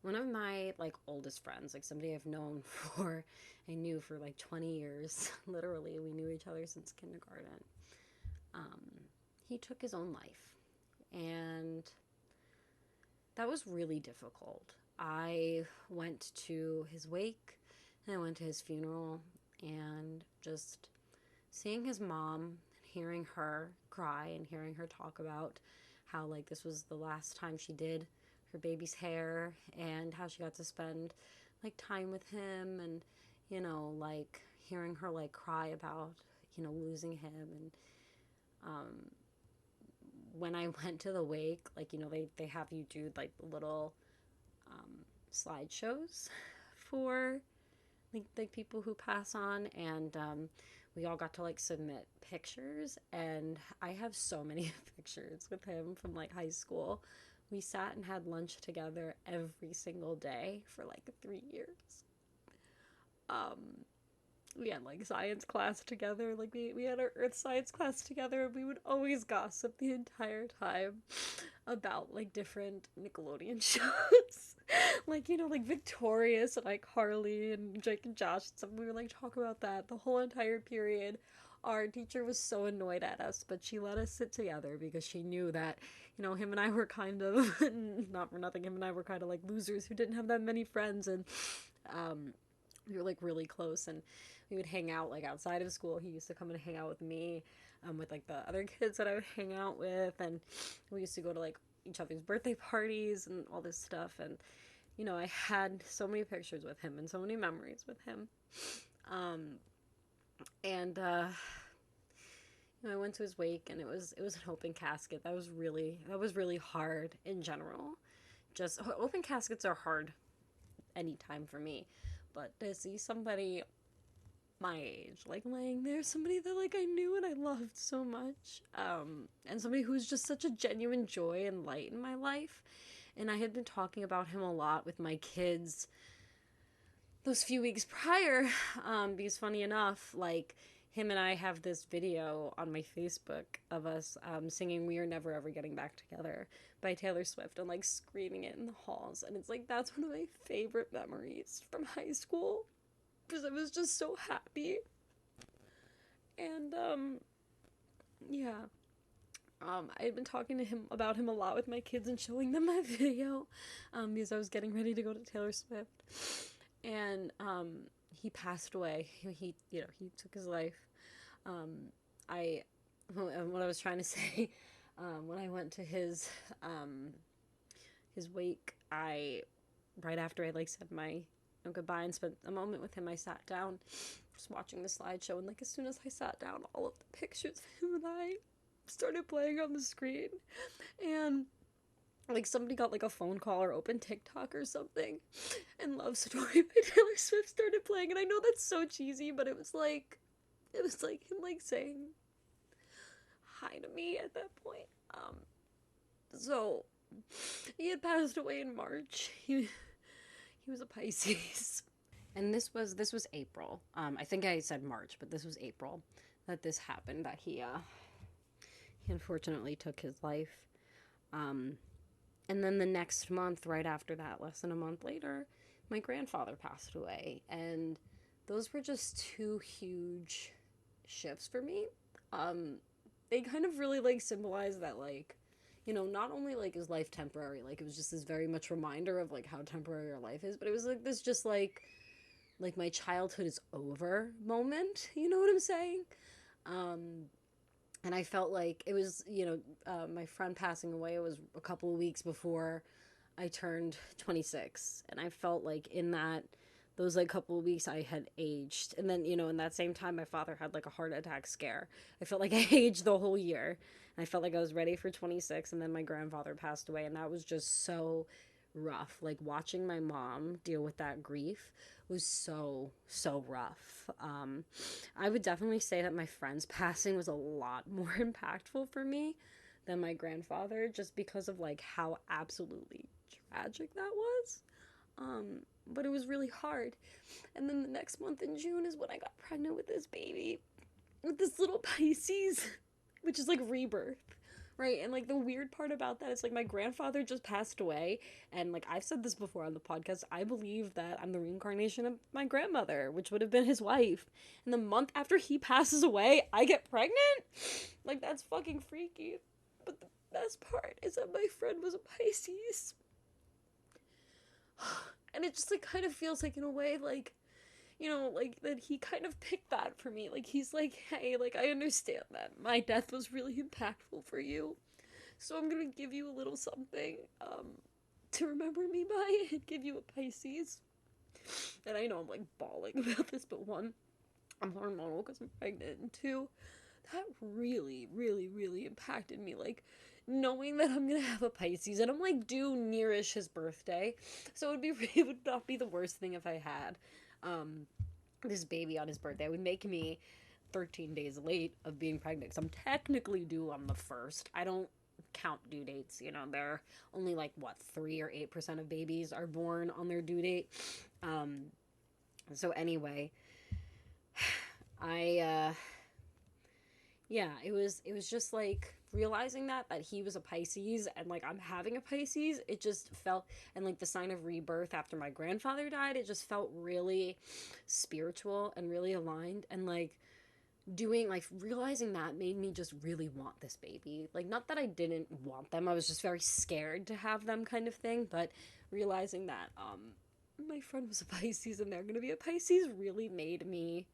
One of my like oldest friends, like somebody I've known for, I knew for like 20 years, literally, we knew each other since kindergarten. Um, he took his own life, and that was really difficult. I went to his wake, and I went to his funeral, and just seeing his mom, hearing her cry and hearing her talk about how like this was the last time she did her baby's hair, and how she got to spend like time with him, and you know, like hearing her like cry about, you know, losing him. And um when I went to the wake, like, you know, they have you do like little slideshows for like people who pass on, and we all got to like submit pictures, and I have so many pictures with him from like high school. We sat and had lunch together every single day for like 3 years. We had like science class together, like we had our earth science class together, and we would always gossip the entire time about like different Nickelodeon shows. Like, you know, like Victorious and like Harley and Jake and Josh and stuff. We would like talk about that the whole entire period. Our teacher was so annoyed at us, but she let us sit together because she knew that, you know, him and I were kind of, not for nothing, him and I were kind of like losers who didn't have that many friends, and we were like really close, and we would hang out like outside of school. He used to come and hang out with me, with like the other kids that I would hang out with, and we used to go to like each other's birthday parties and all this stuff. And you know, I had so many pictures with him and so many memories with him. And you know, I went to his wake, and it was an open casket. That was really hard in general. Just open caskets are hard anytime for me, but to see somebody my age like laying there, somebody that like I knew and I loved so much, and somebody who was just such a genuine joy and light in my life. And I had been talking about him a lot with my kids those few weeks prior, because funny enough, like, him and I have this video on my Facebook of us singing "We Are Never Ever Getting Back Together" by Taylor Swift, and like screaming it in the halls. And it's like, that's one of my favorite memories from high school, because I was just so happy. And yeah, I had been talking to him about him a lot with my kids and showing them my video, because I was getting ready to go to Taylor Swift. And he passed away. He you know, he took his life. I what I was trying to say, when I went to his wake, I, right after I like said my goodbye and spent a moment with him, I sat down just watching the slideshow, and like as soon as I sat down, all of the pictures of him and I started playing on the screen. And like somebody got like a phone call or opened TikTok or something, and Love Story by Taylor Swift started playing. And I know that's so cheesy, but it was like him like saying hi to me at that point. So he had passed away in March. He was a Pisces. And this was April. I think I said March, but this was April that this happened, that he unfortunately took his life. And then the next month, right after that, less than a month later, my grandfather passed away. And those were just two huge shifts for me. they kind of really, like, symbolize that, like, you know, not only, like, is life temporary, like, it was just this very much reminder of, like, how temporary our life is, but it was, like, this just, like, my childhood is over moment, you know what I'm saying? Um, and I felt like it was, you know, my friend passing away, it was a couple of weeks before I turned 26, and I felt like in that those like couple of weeks I had aged. And then, you know, in that same time my father had like a heart attack scare. I felt like I aged the whole year. And I felt like I was ready for 26, and then my grandfather passed away, and that was just so rough. Like watching my mom deal with that grief was so rough. I would definitely say that my friend's passing was a lot more impactful for me than my grandfather, just because of like how absolutely tragic that was. But it was really hard. And then the next month in June is when I got pregnant with this baby, with this little Pisces, which is like rebirth. Right, and like the weird part about that is like my grandfather just passed away, and like I've said this before on the podcast, I believe that I'm the reincarnation of my grandmother, which would have been his wife. And the month after he passes away, I get pregnant? Like that's fucking freaky. But the best part is that my friend was a Pisces. And it just like kind of feels like in a way like, you know, like that he kind of picked that for me. Like he's like, hey, like I understand that my death was really impactful for you, so I'm gonna give you a little something to remember me by, and give you a Pisces. And I know I'm like bawling about this, but one, I'm hormonal because I'm pregnant, and two, that really impacted me. Like knowing that I'm gonna have a Pisces, and I'm like due nearish his birthday, so it would not be the worst thing if I had this baby on his birthday. It would make me 13 days late of being pregnant, because I'm technically due on the 1st. I don't count due dates, you know. They're only like what 3 or 8% of babies are born on their due date. So anyway, I yeah, it was just like realizing that he was a Pisces, and like I'm having a Pisces. It just felt, and like the sign of rebirth after my grandfather died, it just felt really spiritual and really aligned. And like doing, like realizing that made me just really want this baby. Like not that I didn't want them, I was just very scared to have them, kind of thing. But realizing that my friend was a Pisces and they're gonna be a Pisces really made me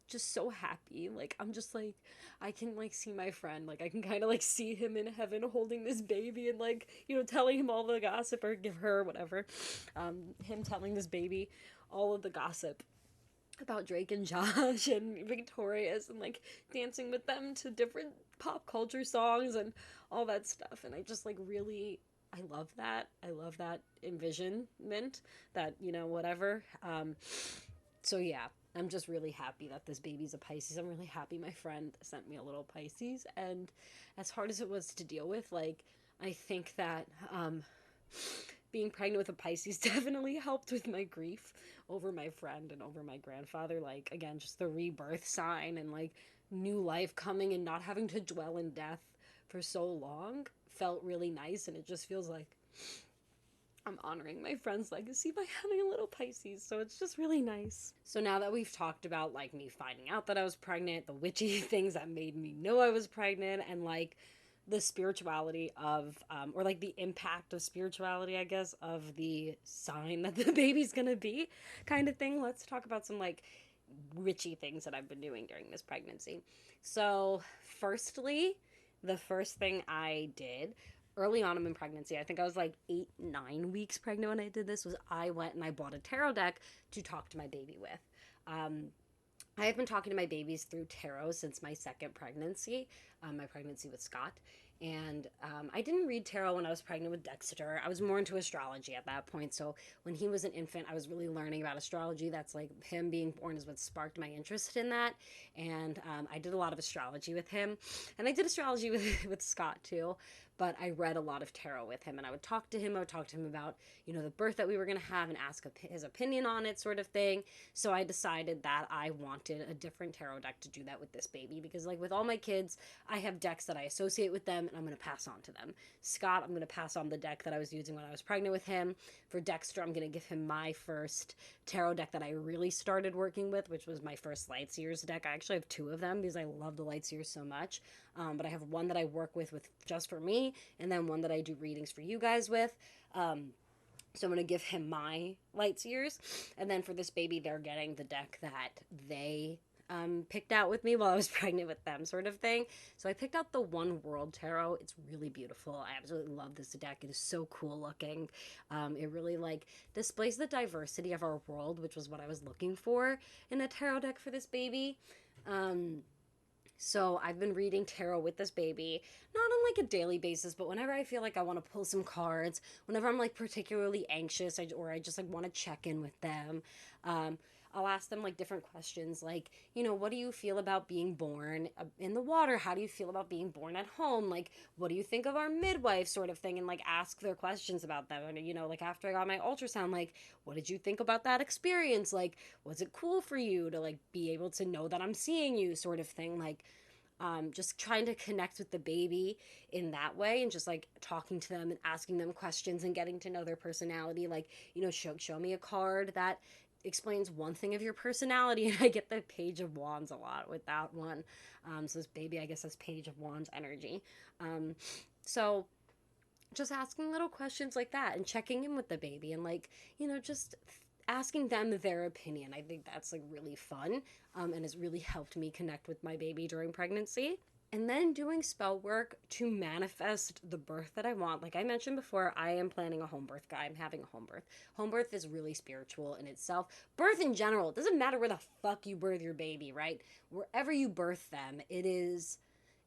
just so happy. Like I'm just like, I can like see my friend, like I can kind of like see him in heaven holding this baby, and like, you know, telling him all the gossip, or give her whatever, him telling this baby all of the gossip about Drake and Josh and Victorious, and like dancing with them to different pop culture songs and all that stuff. And I just like really, I love that. I love that envisionment, that, you know, whatever. So yeah, I'm just really happy that this baby's a Pisces. I'm really happy my friend sent me a little Pisces. And as hard as it was to deal with, like I think that being pregnant with a Pisces definitely helped with my grief over my friend and over my grandfather. Like, again, just the rebirth sign, and like new life coming, and not having to dwell in death for so long felt really nice. And it just feels like I'm honoring my friend's legacy by having a little Pisces. So it's just really nice. So now that we've talked about like me finding out that I was pregnant, the witchy things that made me know I was pregnant, and like the spirituality of or like the impact of spirituality, I guess, of the sign that the baby's gonna be, kind of thing, let's talk about some like witchy things that I've been doing during this pregnancy. So firstly, the first thing I did early on in pregnancy, I think I was like 8-9 weeks pregnant when I did this, was I went and I bought a tarot deck to talk to my baby with. I have been talking to my babies through tarot since my second pregnancy, my pregnancy with Scott. And I didn't read tarot when I was pregnant with Dexter. I was more into astrology at that point. So when he was an infant, I was really learning about astrology. That's like him being born is what sparked my interest in that. And I did a lot of astrology with him. And I did astrology with Scott too. But I read a lot of tarot with him, and I would talk to him. I would talk to him about, you know, the birth that we were going to have, and ask his opinion on it, sort of thing. So I decided that I wanted a different tarot deck to do that with this baby, because like with all my kids, I have decks that I associate with them, and I'm going to pass on to them. Scott, I'm going to pass on the deck that I was using when I was pregnant with him. For Dexter, I'm going to give him my first tarot deck that I really started working with, which was my first Light Seers deck. I actually have 2 of them because I love the Light Seers so much. but I have one that I work with just for me, and then one that I do readings for you guys with. So I'm going to give him my light seers. And then for this baby, they're getting the deck that they picked out with me while I was pregnant with them, sort of thing. So I picked out the One World Tarot. It's really beautiful. I absolutely love this deck. It is so cool looking. It really like displays the diversity of our world, which was what I was looking for in a tarot deck for this baby. So I've been reading tarot with this baby, not on like a daily basis, but whenever I feel like I want to pull some cards, whenever I'm like particularly anxious, or I just like want to check in with them, I'll ask them like different questions, like, you know, what do you feel about being born in the water? How do you feel about being born at home? Like, what do you think of our midwife, sort of thing, and like ask their questions about them. And, you know, like after I got my ultrasound, like, what did you think about that experience? Like, was it cool for you to like be able to know that I'm seeing you, sort of thing? Like, just trying to connect with the baby in that way, and just like talking to them and asking them questions and getting to know their personality. Like, you know, show me a card that explains one thing of your personality, and I get the Page of Wands a lot with that one. So this baby, I guess, has Page of Wands energy. So just asking little questions like that and checking in with the baby, and like, you know, just asking them their opinion. I think that's like really fun, and has really helped me connect with my baby during pregnancy. And then doing spell work to manifest the birth that I want. Like I mentioned before, I am planning a home birth, guy. I'm having a home birth. Home birth is really spiritual in itself. Birth in general, it doesn't matter where the fuck you birth your baby, right? Wherever you birth them, it is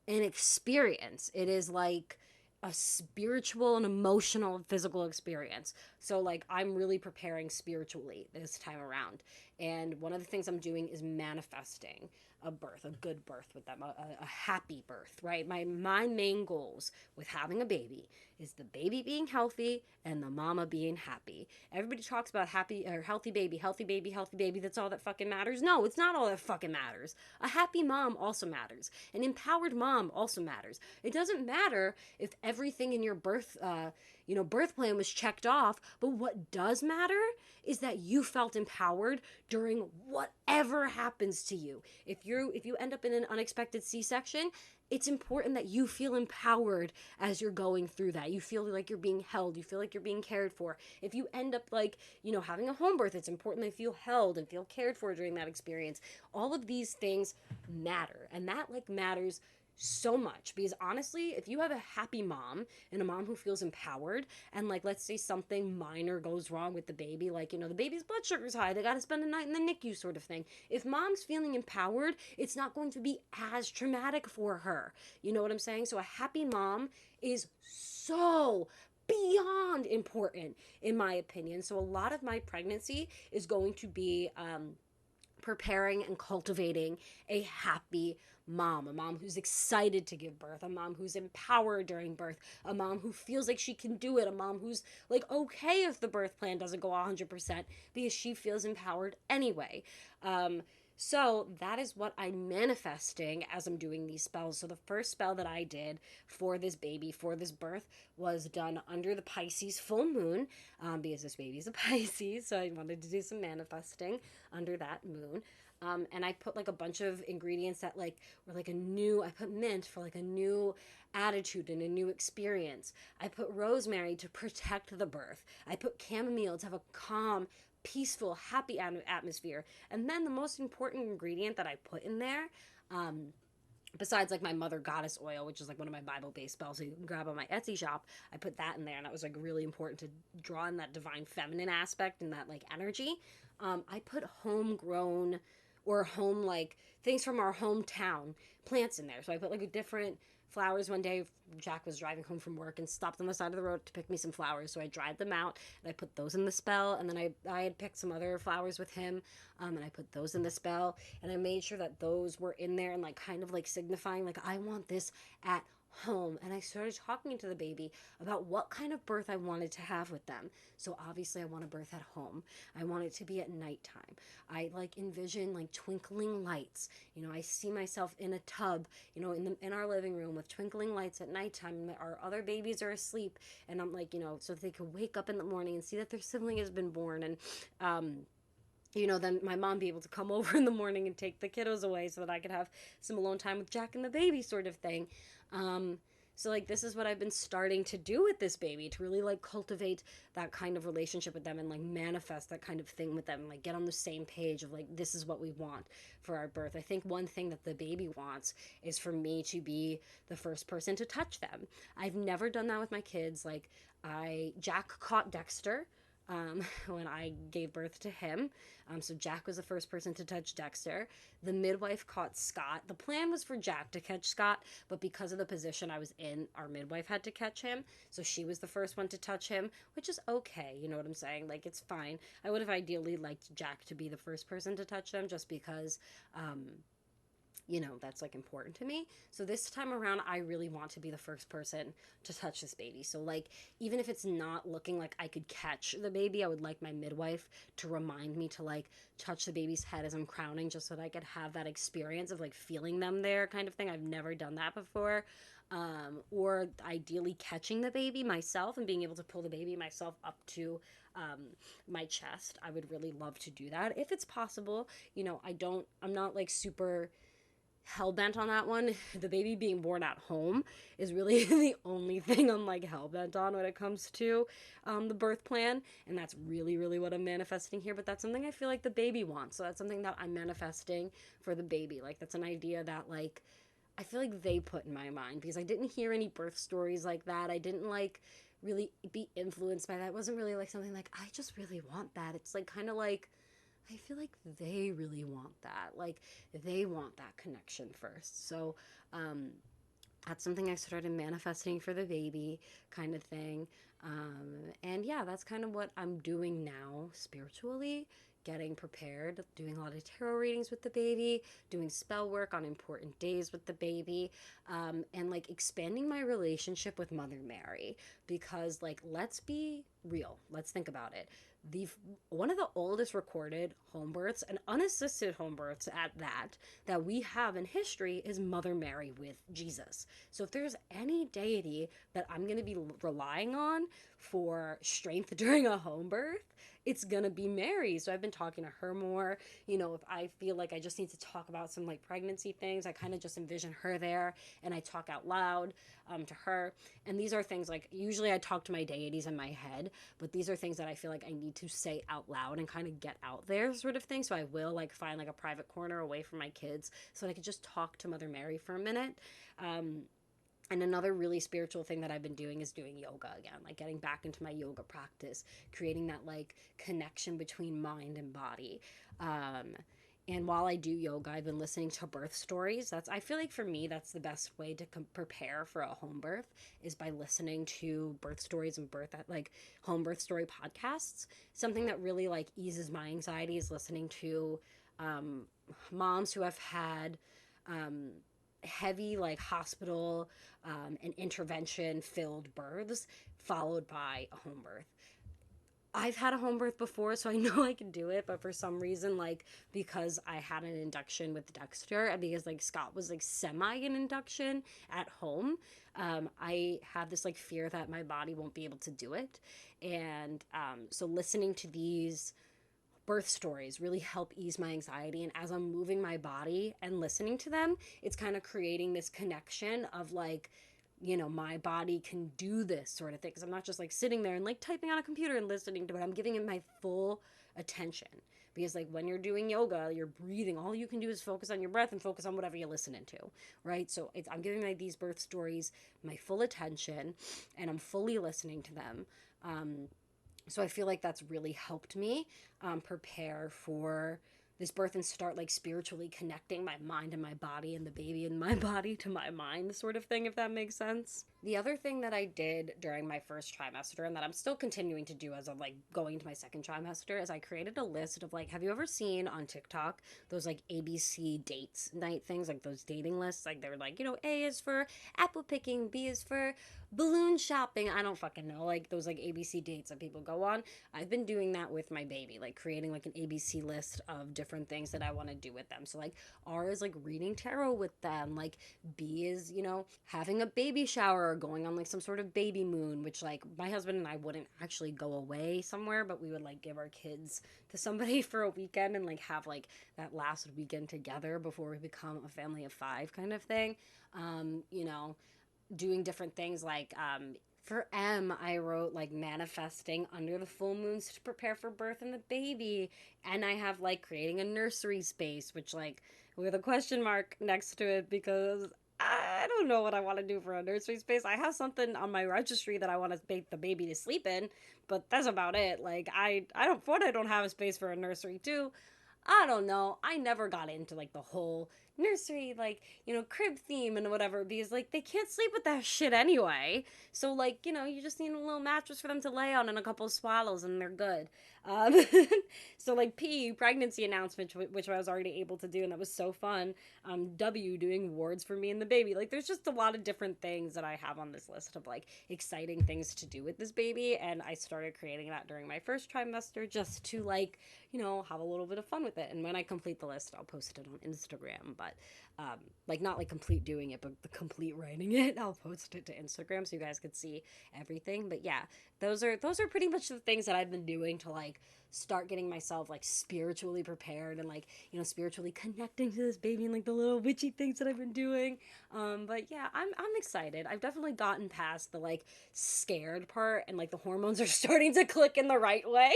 an experience. It is like a spiritual and emotional and physical experience. So like I'm really preparing spiritually this time around. And one of the things I'm doing is manifesting a birth, a good birth with them, a happy birth, right? My main goals with having a baby is the baby being healthy and the mama being happy. Everybody talks about happy or healthy baby, healthy baby, healthy baby. That's all that fucking matters. No, it's not all that fucking matters. A happy mom also matters. An empowered mom also matters. It doesn't matter if everything in your birth birth plan was checked off, but what does matter is that you felt empowered during whatever happens to you. If you end up in an unexpected C-section, it's important that you feel empowered as you're going through that. You feel like you're being held. You feel like you're being cared for. If you end up like, you know, having a home birth, it's important that you feel held and feel cared for during that experience. All of these things matter, and that like matters so much, because honestly, if you have a happy mom and a mom who feels empowered, and like let's say something minor goes wrong with the baby, like, you know, the baby's blood sugar's high, they got to spend a night in the NICU, sort of thing. If mom's feeling empowered, it's not going to be as traumatic for her. You know what I'm saying? So a happy mom is so beyond important in my opinion. So a lot of my pregnancy is going to be preparing and cultivating a happy mom, a mom who's excited to give birth, a mom who's empowered during birth, a mom who feels like she can do it, a mom who's like okay if the birth plan doesn't go 100% because she feels empowered anyway. So that is what I'm manifesting as I'm doing these spells. So the first spell that I did for this baby, for this birth, was done under the Pisces full moon, because this baby is a Pisces, so I wanted to do some manifesting under that moon. And I put like a bunch of ingredients that like were like I put mint for like a new attitude and a new experience. I put rosemary to protect the birth. I put chamomile to have a calm, peaceful, happy atmosphere. And then the most important ingredient that I put in there, besides like my mother goddess oil, which is like one of my Bible-based spells so you can grab on my Etsy shop, I put that in there, and that was like really important to draw in that divine feminine aspect and that like energy. I put homegrown or home like things from our hometown plants in there. So I put like a different flowers. One day Jack was driving home from work and stopped on the side of the road to pick me some flowers, so I dried them out and I put those in the spell. And then I had picked some other flowers with him, and I put those in the spell, and I made sure that those were in there and like kind of like signifying like I want this at home. And I started talking to the baby about what kind of birth I wanted to have with them. So obviously I want a birth at home. I want it to be at nighttime. I like envision like twinkling lights. You know, I see myself in a tub, you know, in our living room with twinkling lights at nighttime, and our other babies are asleep, and I'm like, you know, so they could wake up in the morning and see that their sibling has been born. And then my mom be able to come over in the morning and take the kiddos away so that I could have some alone time with Jack and the baby sort of thing. So like this is what I've been starting to do with this baby, to really like cultivate that kind of relationship with them and like manifest that kind of thing with them, and like get on the same page of like this is what we want for our birth. I think one thing that the baby wants is for me to be the first person to touch them. I've never done that with my kids. Like Jack caught Dexter when I gave birth to him. So Jack was the first person to touch Dexter. The midwife caught Scott. The plan was for Jack to catch Scott, but because of the position I was in, our midwife had to catch him. So she was the first one to touch him, which is okay. You know what I'm saying? Like, it's fine. I would have ideally liked Jack to be the first person to touch them just because, that's like important to me. So this time around, I really want to be the first person to touch this baby. So like, even if it's not looking like I could catch the baby, I would like my midwife to remind me to like touch the baby's head as I'm crowning, just so that I could have that experience of like feeling them there kind of thing. I've never done that before. Or ideally catching the baby myself and being able to pull the baby myself up to my chest. I would really love to do that if it's possible. I'm not like super hell bent on that one. The baby being born at home is really the only thing I'm like hell bent on when it comes to the birth plan, and that's really, really what I'm manifesting here. But that's something I feel like the baby wants, so that's something that I'm manifesting for the baby. Like, that's an idea that like I feel like they put in my mind, because I didn't hear any birth stories like that. I didn't like really be influenced by that. It wasn't really like something like I just really want that. It's like kind of like I feel like they really want that. Like, they want that connection first. So, that's something I started manifesting for the baby, kind of thing. And yeah, that's kind of what I'm doing now spiritually, getting prepared, doing a lot of tarot readings with the baby, doing spell work on important days with the baby, and like expanding my relationship with Mother Mary. Because, like, let's be real, let's think about it. The one of the oldest recorded home births, and unassisted home births at that we have in history, is Mother Mary with Jesus. So if there's any deity that I'm going to be relying on for strength during a home birth, it's going to be Mary. So I've been talking to her more. If I feel like I just need to talk about some like pregnancy things, I kind of just envision her there and I talk out loud to her. And these are things like, usually I talk to my deities in my head, but these are things that I feel like I need to say out loud and kind of get out there, sort of thing. So I will like find like a private corner away from my kids so that I could just talk to Mother Mary for a minute. And another really spiritual thing that I've been doing is doing yoga again, like getting back into my yoga practice, creating that like connection between mind and body. And while I do yoga, I've been listening to birth stories. I feel like for me, that's the best way to prepare for a home birth, is by listening to birth stories and like home birth story podcasts. Something that really like eases my anxiety is listening to moms who have had heavy like hospital and intervention filled births followed by a home birth. I've had a home birth before, so I know I can do it, but for some reason, like, because I had an induction with Dexter, and because, like, Scott was, like, semi an induction at home, I have this, like, fear that my body won't be able to do it. And so listening to these birth stories really help ease my anxiety, and as I'm moving my body and listening to them, it's kind of creating this connection of like, my body can do this sort of thing, because I'm not just like sitting there and like typing on a computer and listening to it. I'm giving it my full attention, because like when you're doing yoga, you're breathing, all you can do is focus on your breath and focus on whatever you're listening to, right? So I'm giving like these birth stories my full attention, and I'm fully listening to them. So I feel like that's really helped me prepare for this birth and start like spiritually connecting my mind and my body, and the baby in my body to my mind, sort of thing, if that makes sense. The other thing that I did during my first trimester, and that I'm still continuing to do as I'm like going to my second trimester, is I created a list of like, have you ever seen on TikTok those like ABC dates night things, like those dating lists? Like they're like, A is for apple picking, B is for balloon shopping. I don't fucking know. Like those like ABC dates that people go on. I've been doing that with my baby, like creating like an ABC list of different things that I want to do with them. So like R is like reading tarot with them. Like B is, having a baby shower or going on like some sort of baby moon, which like my husband and I wouldn't actually go away somewhere, but we would like give our kids to somebody for a weekend and like have like that last weekend together before we become a family of 5 kind of thing. You know, doing different things like for M, I wrote like manifesting under the full moons to prepare for birth and the baby. And I have like creating a nursery space, which like with a question mark next to it because I don't know what I want to do for a nursery space. I have something on my registry that I want to make the baby to sleep in, but that's about it. Like I don't have a space for a nursery too. I don't know. I never got into like the whole nursery, like, you know, crib theme and whatever because like they can't sleep with that shit anyway. So like, you know, you just need a little mattress for them to lay on and a couple of swallows and they're good. Um, so like P, pregnancy announcement, which I was already able to do and that was so fun. W, doing wards for me and the baby. Like there's just a lot of different things that I have on this list of like exciting things to do with this baby. And I started creating that during my first trimester just to like, you know, have a little bit of fun with it. And when I complete the list, I'll post it on Instagram. But like not like complete doing it, but the complete writing it, I'll post it to Instagram so you guys could see everything. But yeah, those are pretty much the things that I've been doing to like start getting myself like spiritually prepared and like, you know, spiritually connecting to this baby and like the little witchy things that I've been doing. But yeah, I'm excited. I've definitely gotten past the like scared part and like the hormones are starting to click in the right way.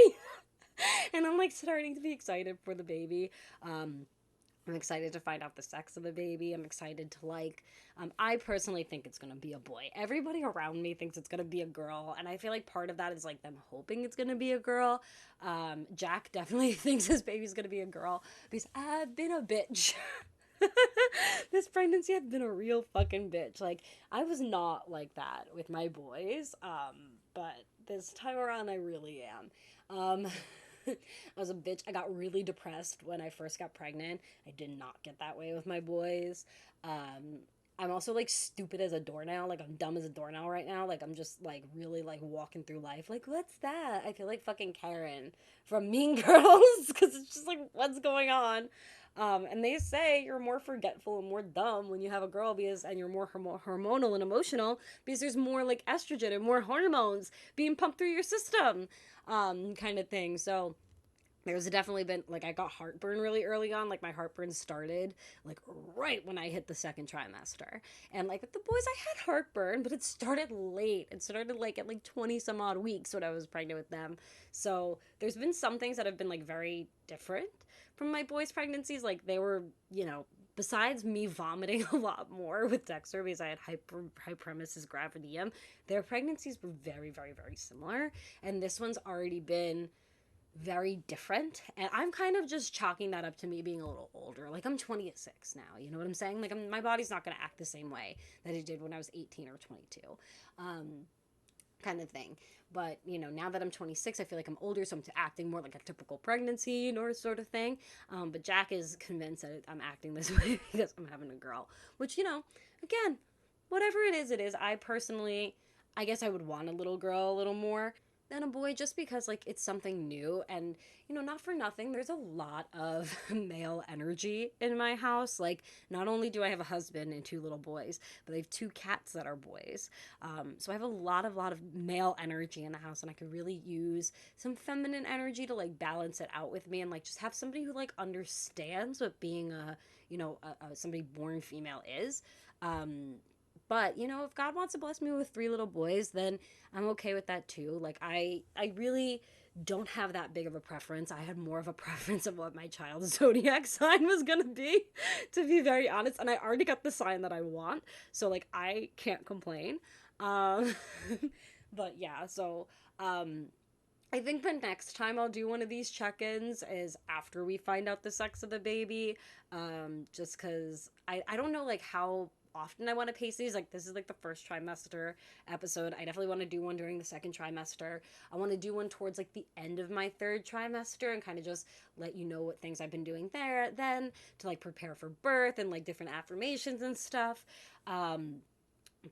And I'm like starting to be excited for the baby. I'm excited to find out the sex of the baby. I'm excited to like, I personally think it's gonna be a boy. Everybody around me thinks it's gonna be a girl, and I feel like part of that is like them hoping it's gonna be a girl. Jack definitely thinks his baby's gonna be a girl because I've been a bitch. This pregnancy had been a real fucking bitch. Like, I was not like that with my boys, but this time around I really am. I was a bitch. I got really depressed when I first got pregnant. I did not get that way with my boys. I'm also like stupid as a doornail. Like I'm dumb as a doornail right now. Like I'm just like really like walking through life. Like what's that? I feel like fucking Karen from Mean Girls because it's just like what's going on. And they say you're more forgetful and more dumb when you have a girl because and you're more hormonal and emotional because there's more like estrogen and more hormones being pumped through your system, kind of thing. So there's definitely been like I got heartburn really early on. Like my heartburn started like right when I hit the second trimester. And like with the boys I had heartburn, but it started late. It started like at like 20 some odd weeks when I was pregnant with them. So there's been some things that have been like very different from my boys' pregnancies. Like they were, you know, besides me vomiting a lot more with Dexter because I had hyperemesis gravidium, their pregnancies were very, very, very similar. And this one's already been very different, and I'm kind of just chalking that up to me being a little older. Like I'm 26 now, you know what I'm saying? Like my body's not going to act the same way that it did when I was 18 or 22, kind of thing. But you know, now that I'm 26, I feel like I'm older, so I'm acting more like a typical pregnancy, you know, sort of thing. But Jack is convinced that I'm acting this way because I'm having a girl, which, you know, again, whatever it is, it is. I personally, I guess I would want a little girl a little more than a boy just because like it's something new. And you know, not for nothing, there's a lot of male energy in my house. Like not only do I have a husband and 2 little boys, but I have 2 cats that are boys. So I have a lot of male energy in the house, and I could really use some feminine energy to like balance it out with me and like just have somebody who like understands what being a, you know, somebody born female is. But, you know, if God wants to bless me with 3 little boys, then I'm okay with that too. Like, I really don't have that big of a preference. I had more of a preference of what my child's zodiac sign was gonna be, to be very honest. And I already got the sign that I want, so, like, I can't complain. Um, but yeah, so, I think the next time I'll do one of these check-ins is after we find out the sex of the baby, just because I don't know, like, how often I want to pace these. Like, this is like the first trimester episode. I definitely want to do one during the second trimester. I want to do one towards like the end of my third trimester and kind of just let you know what things I've been doing there then to like prepare for birth and like different affirmations and stuff.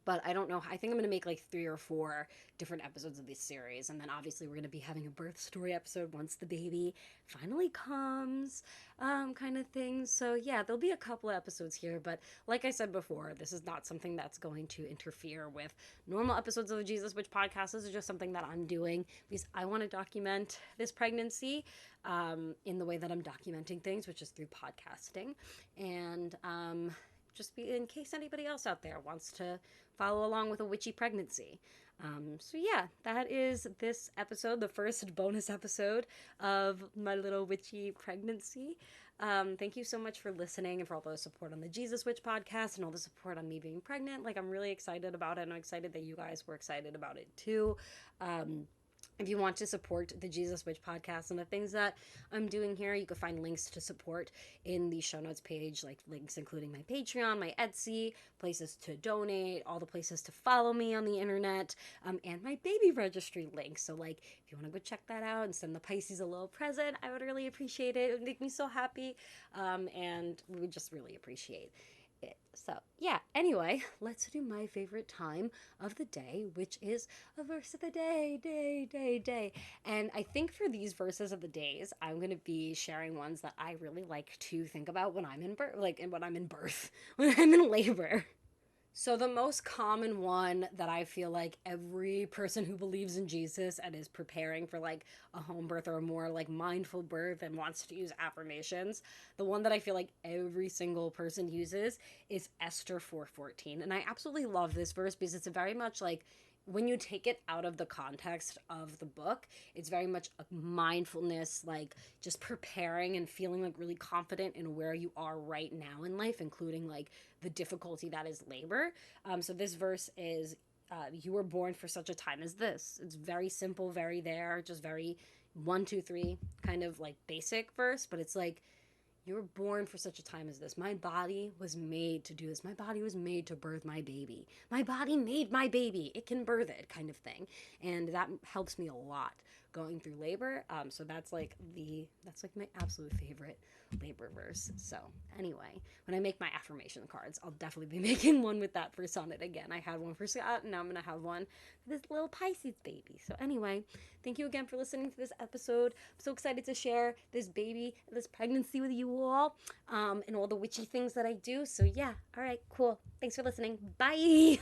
But I don't know. I think I'm going to make like 3 or 4 different episodes of this series. And then obviously, we're going to be having a birth story episode once the baby finally comes, kind of thing. So, yeah, there'll be a couple of episodes here. But like I said before, this is not something that's going to interfere with normal episodes of the Jesus Witch podcast. This is just something that I'm doing because I want to document this pregnancy in the way that I'm documenting things, which is through podcasting. And, just be in case anybody else out there wants to follow along with a witchy pregnancy. So yeah, that is this episode, the first bonus episode of my little witchy pregnancy. Thank you so much for listening and for all the support on the Jesus Witch podcast and all the support on me being pregnant. Like, I'm really excited about it, and I'm excited that you guys were excited about it too. If you want to support the Jesus Witch podcast and the things that I'm doing here, you can find links to support in the show notes page, like links including my Patreon, my Etsy, places to donate, all the places to follow me on the internet, and my baby registry link. So, like, if you want to go check that out and send the Pisces a little present, I would really appreciate it. It would make me so happy, and we would just really appreciate it. So, yeah, anyway, let's do my favorite time of the day, which is a verse of the day. And I think for these verses of the days, I'm going to be sharing ones that I really like to think about when I'm in birth, when I'm in labor. So, the most common one that I feel like every person who believes in Jesus and is preparing for like a home birth or a more like mindful birth and wants to use affirmations, the one that I feel like every single person uses is Esther 4:14. And I absolutely love this verse because it's very much like, when you take it out of the context of the book, it's very much a mindfulness, like just preparing and feeling like really confident in where you are right now in life, including like the difficulty that is labor. So this verse is, you were born for such a time as this. It's very simple, very there, just very 1, 2, 3 kind of like basic verse, but it's like, you were born for such a time as this. My body was made to do this. My body was made to birth my baby. My body made my baby. It can birth it, kind of thing. And that helps me a lot going through labor. So that's like my absolute favorite labor verse. So anyway, when I make my affirmation cards, I'll definitely be making one with that verse on it again. I had one for Scott, and now I'm gonna have one for this little Pisces baby. So anyway, thank you again for listening to this episode. I'm so excited to share this baby, this pregnancy with you all, and all the witchy things that I do. So yeah, all right, cool. Thanks for listening. Bye.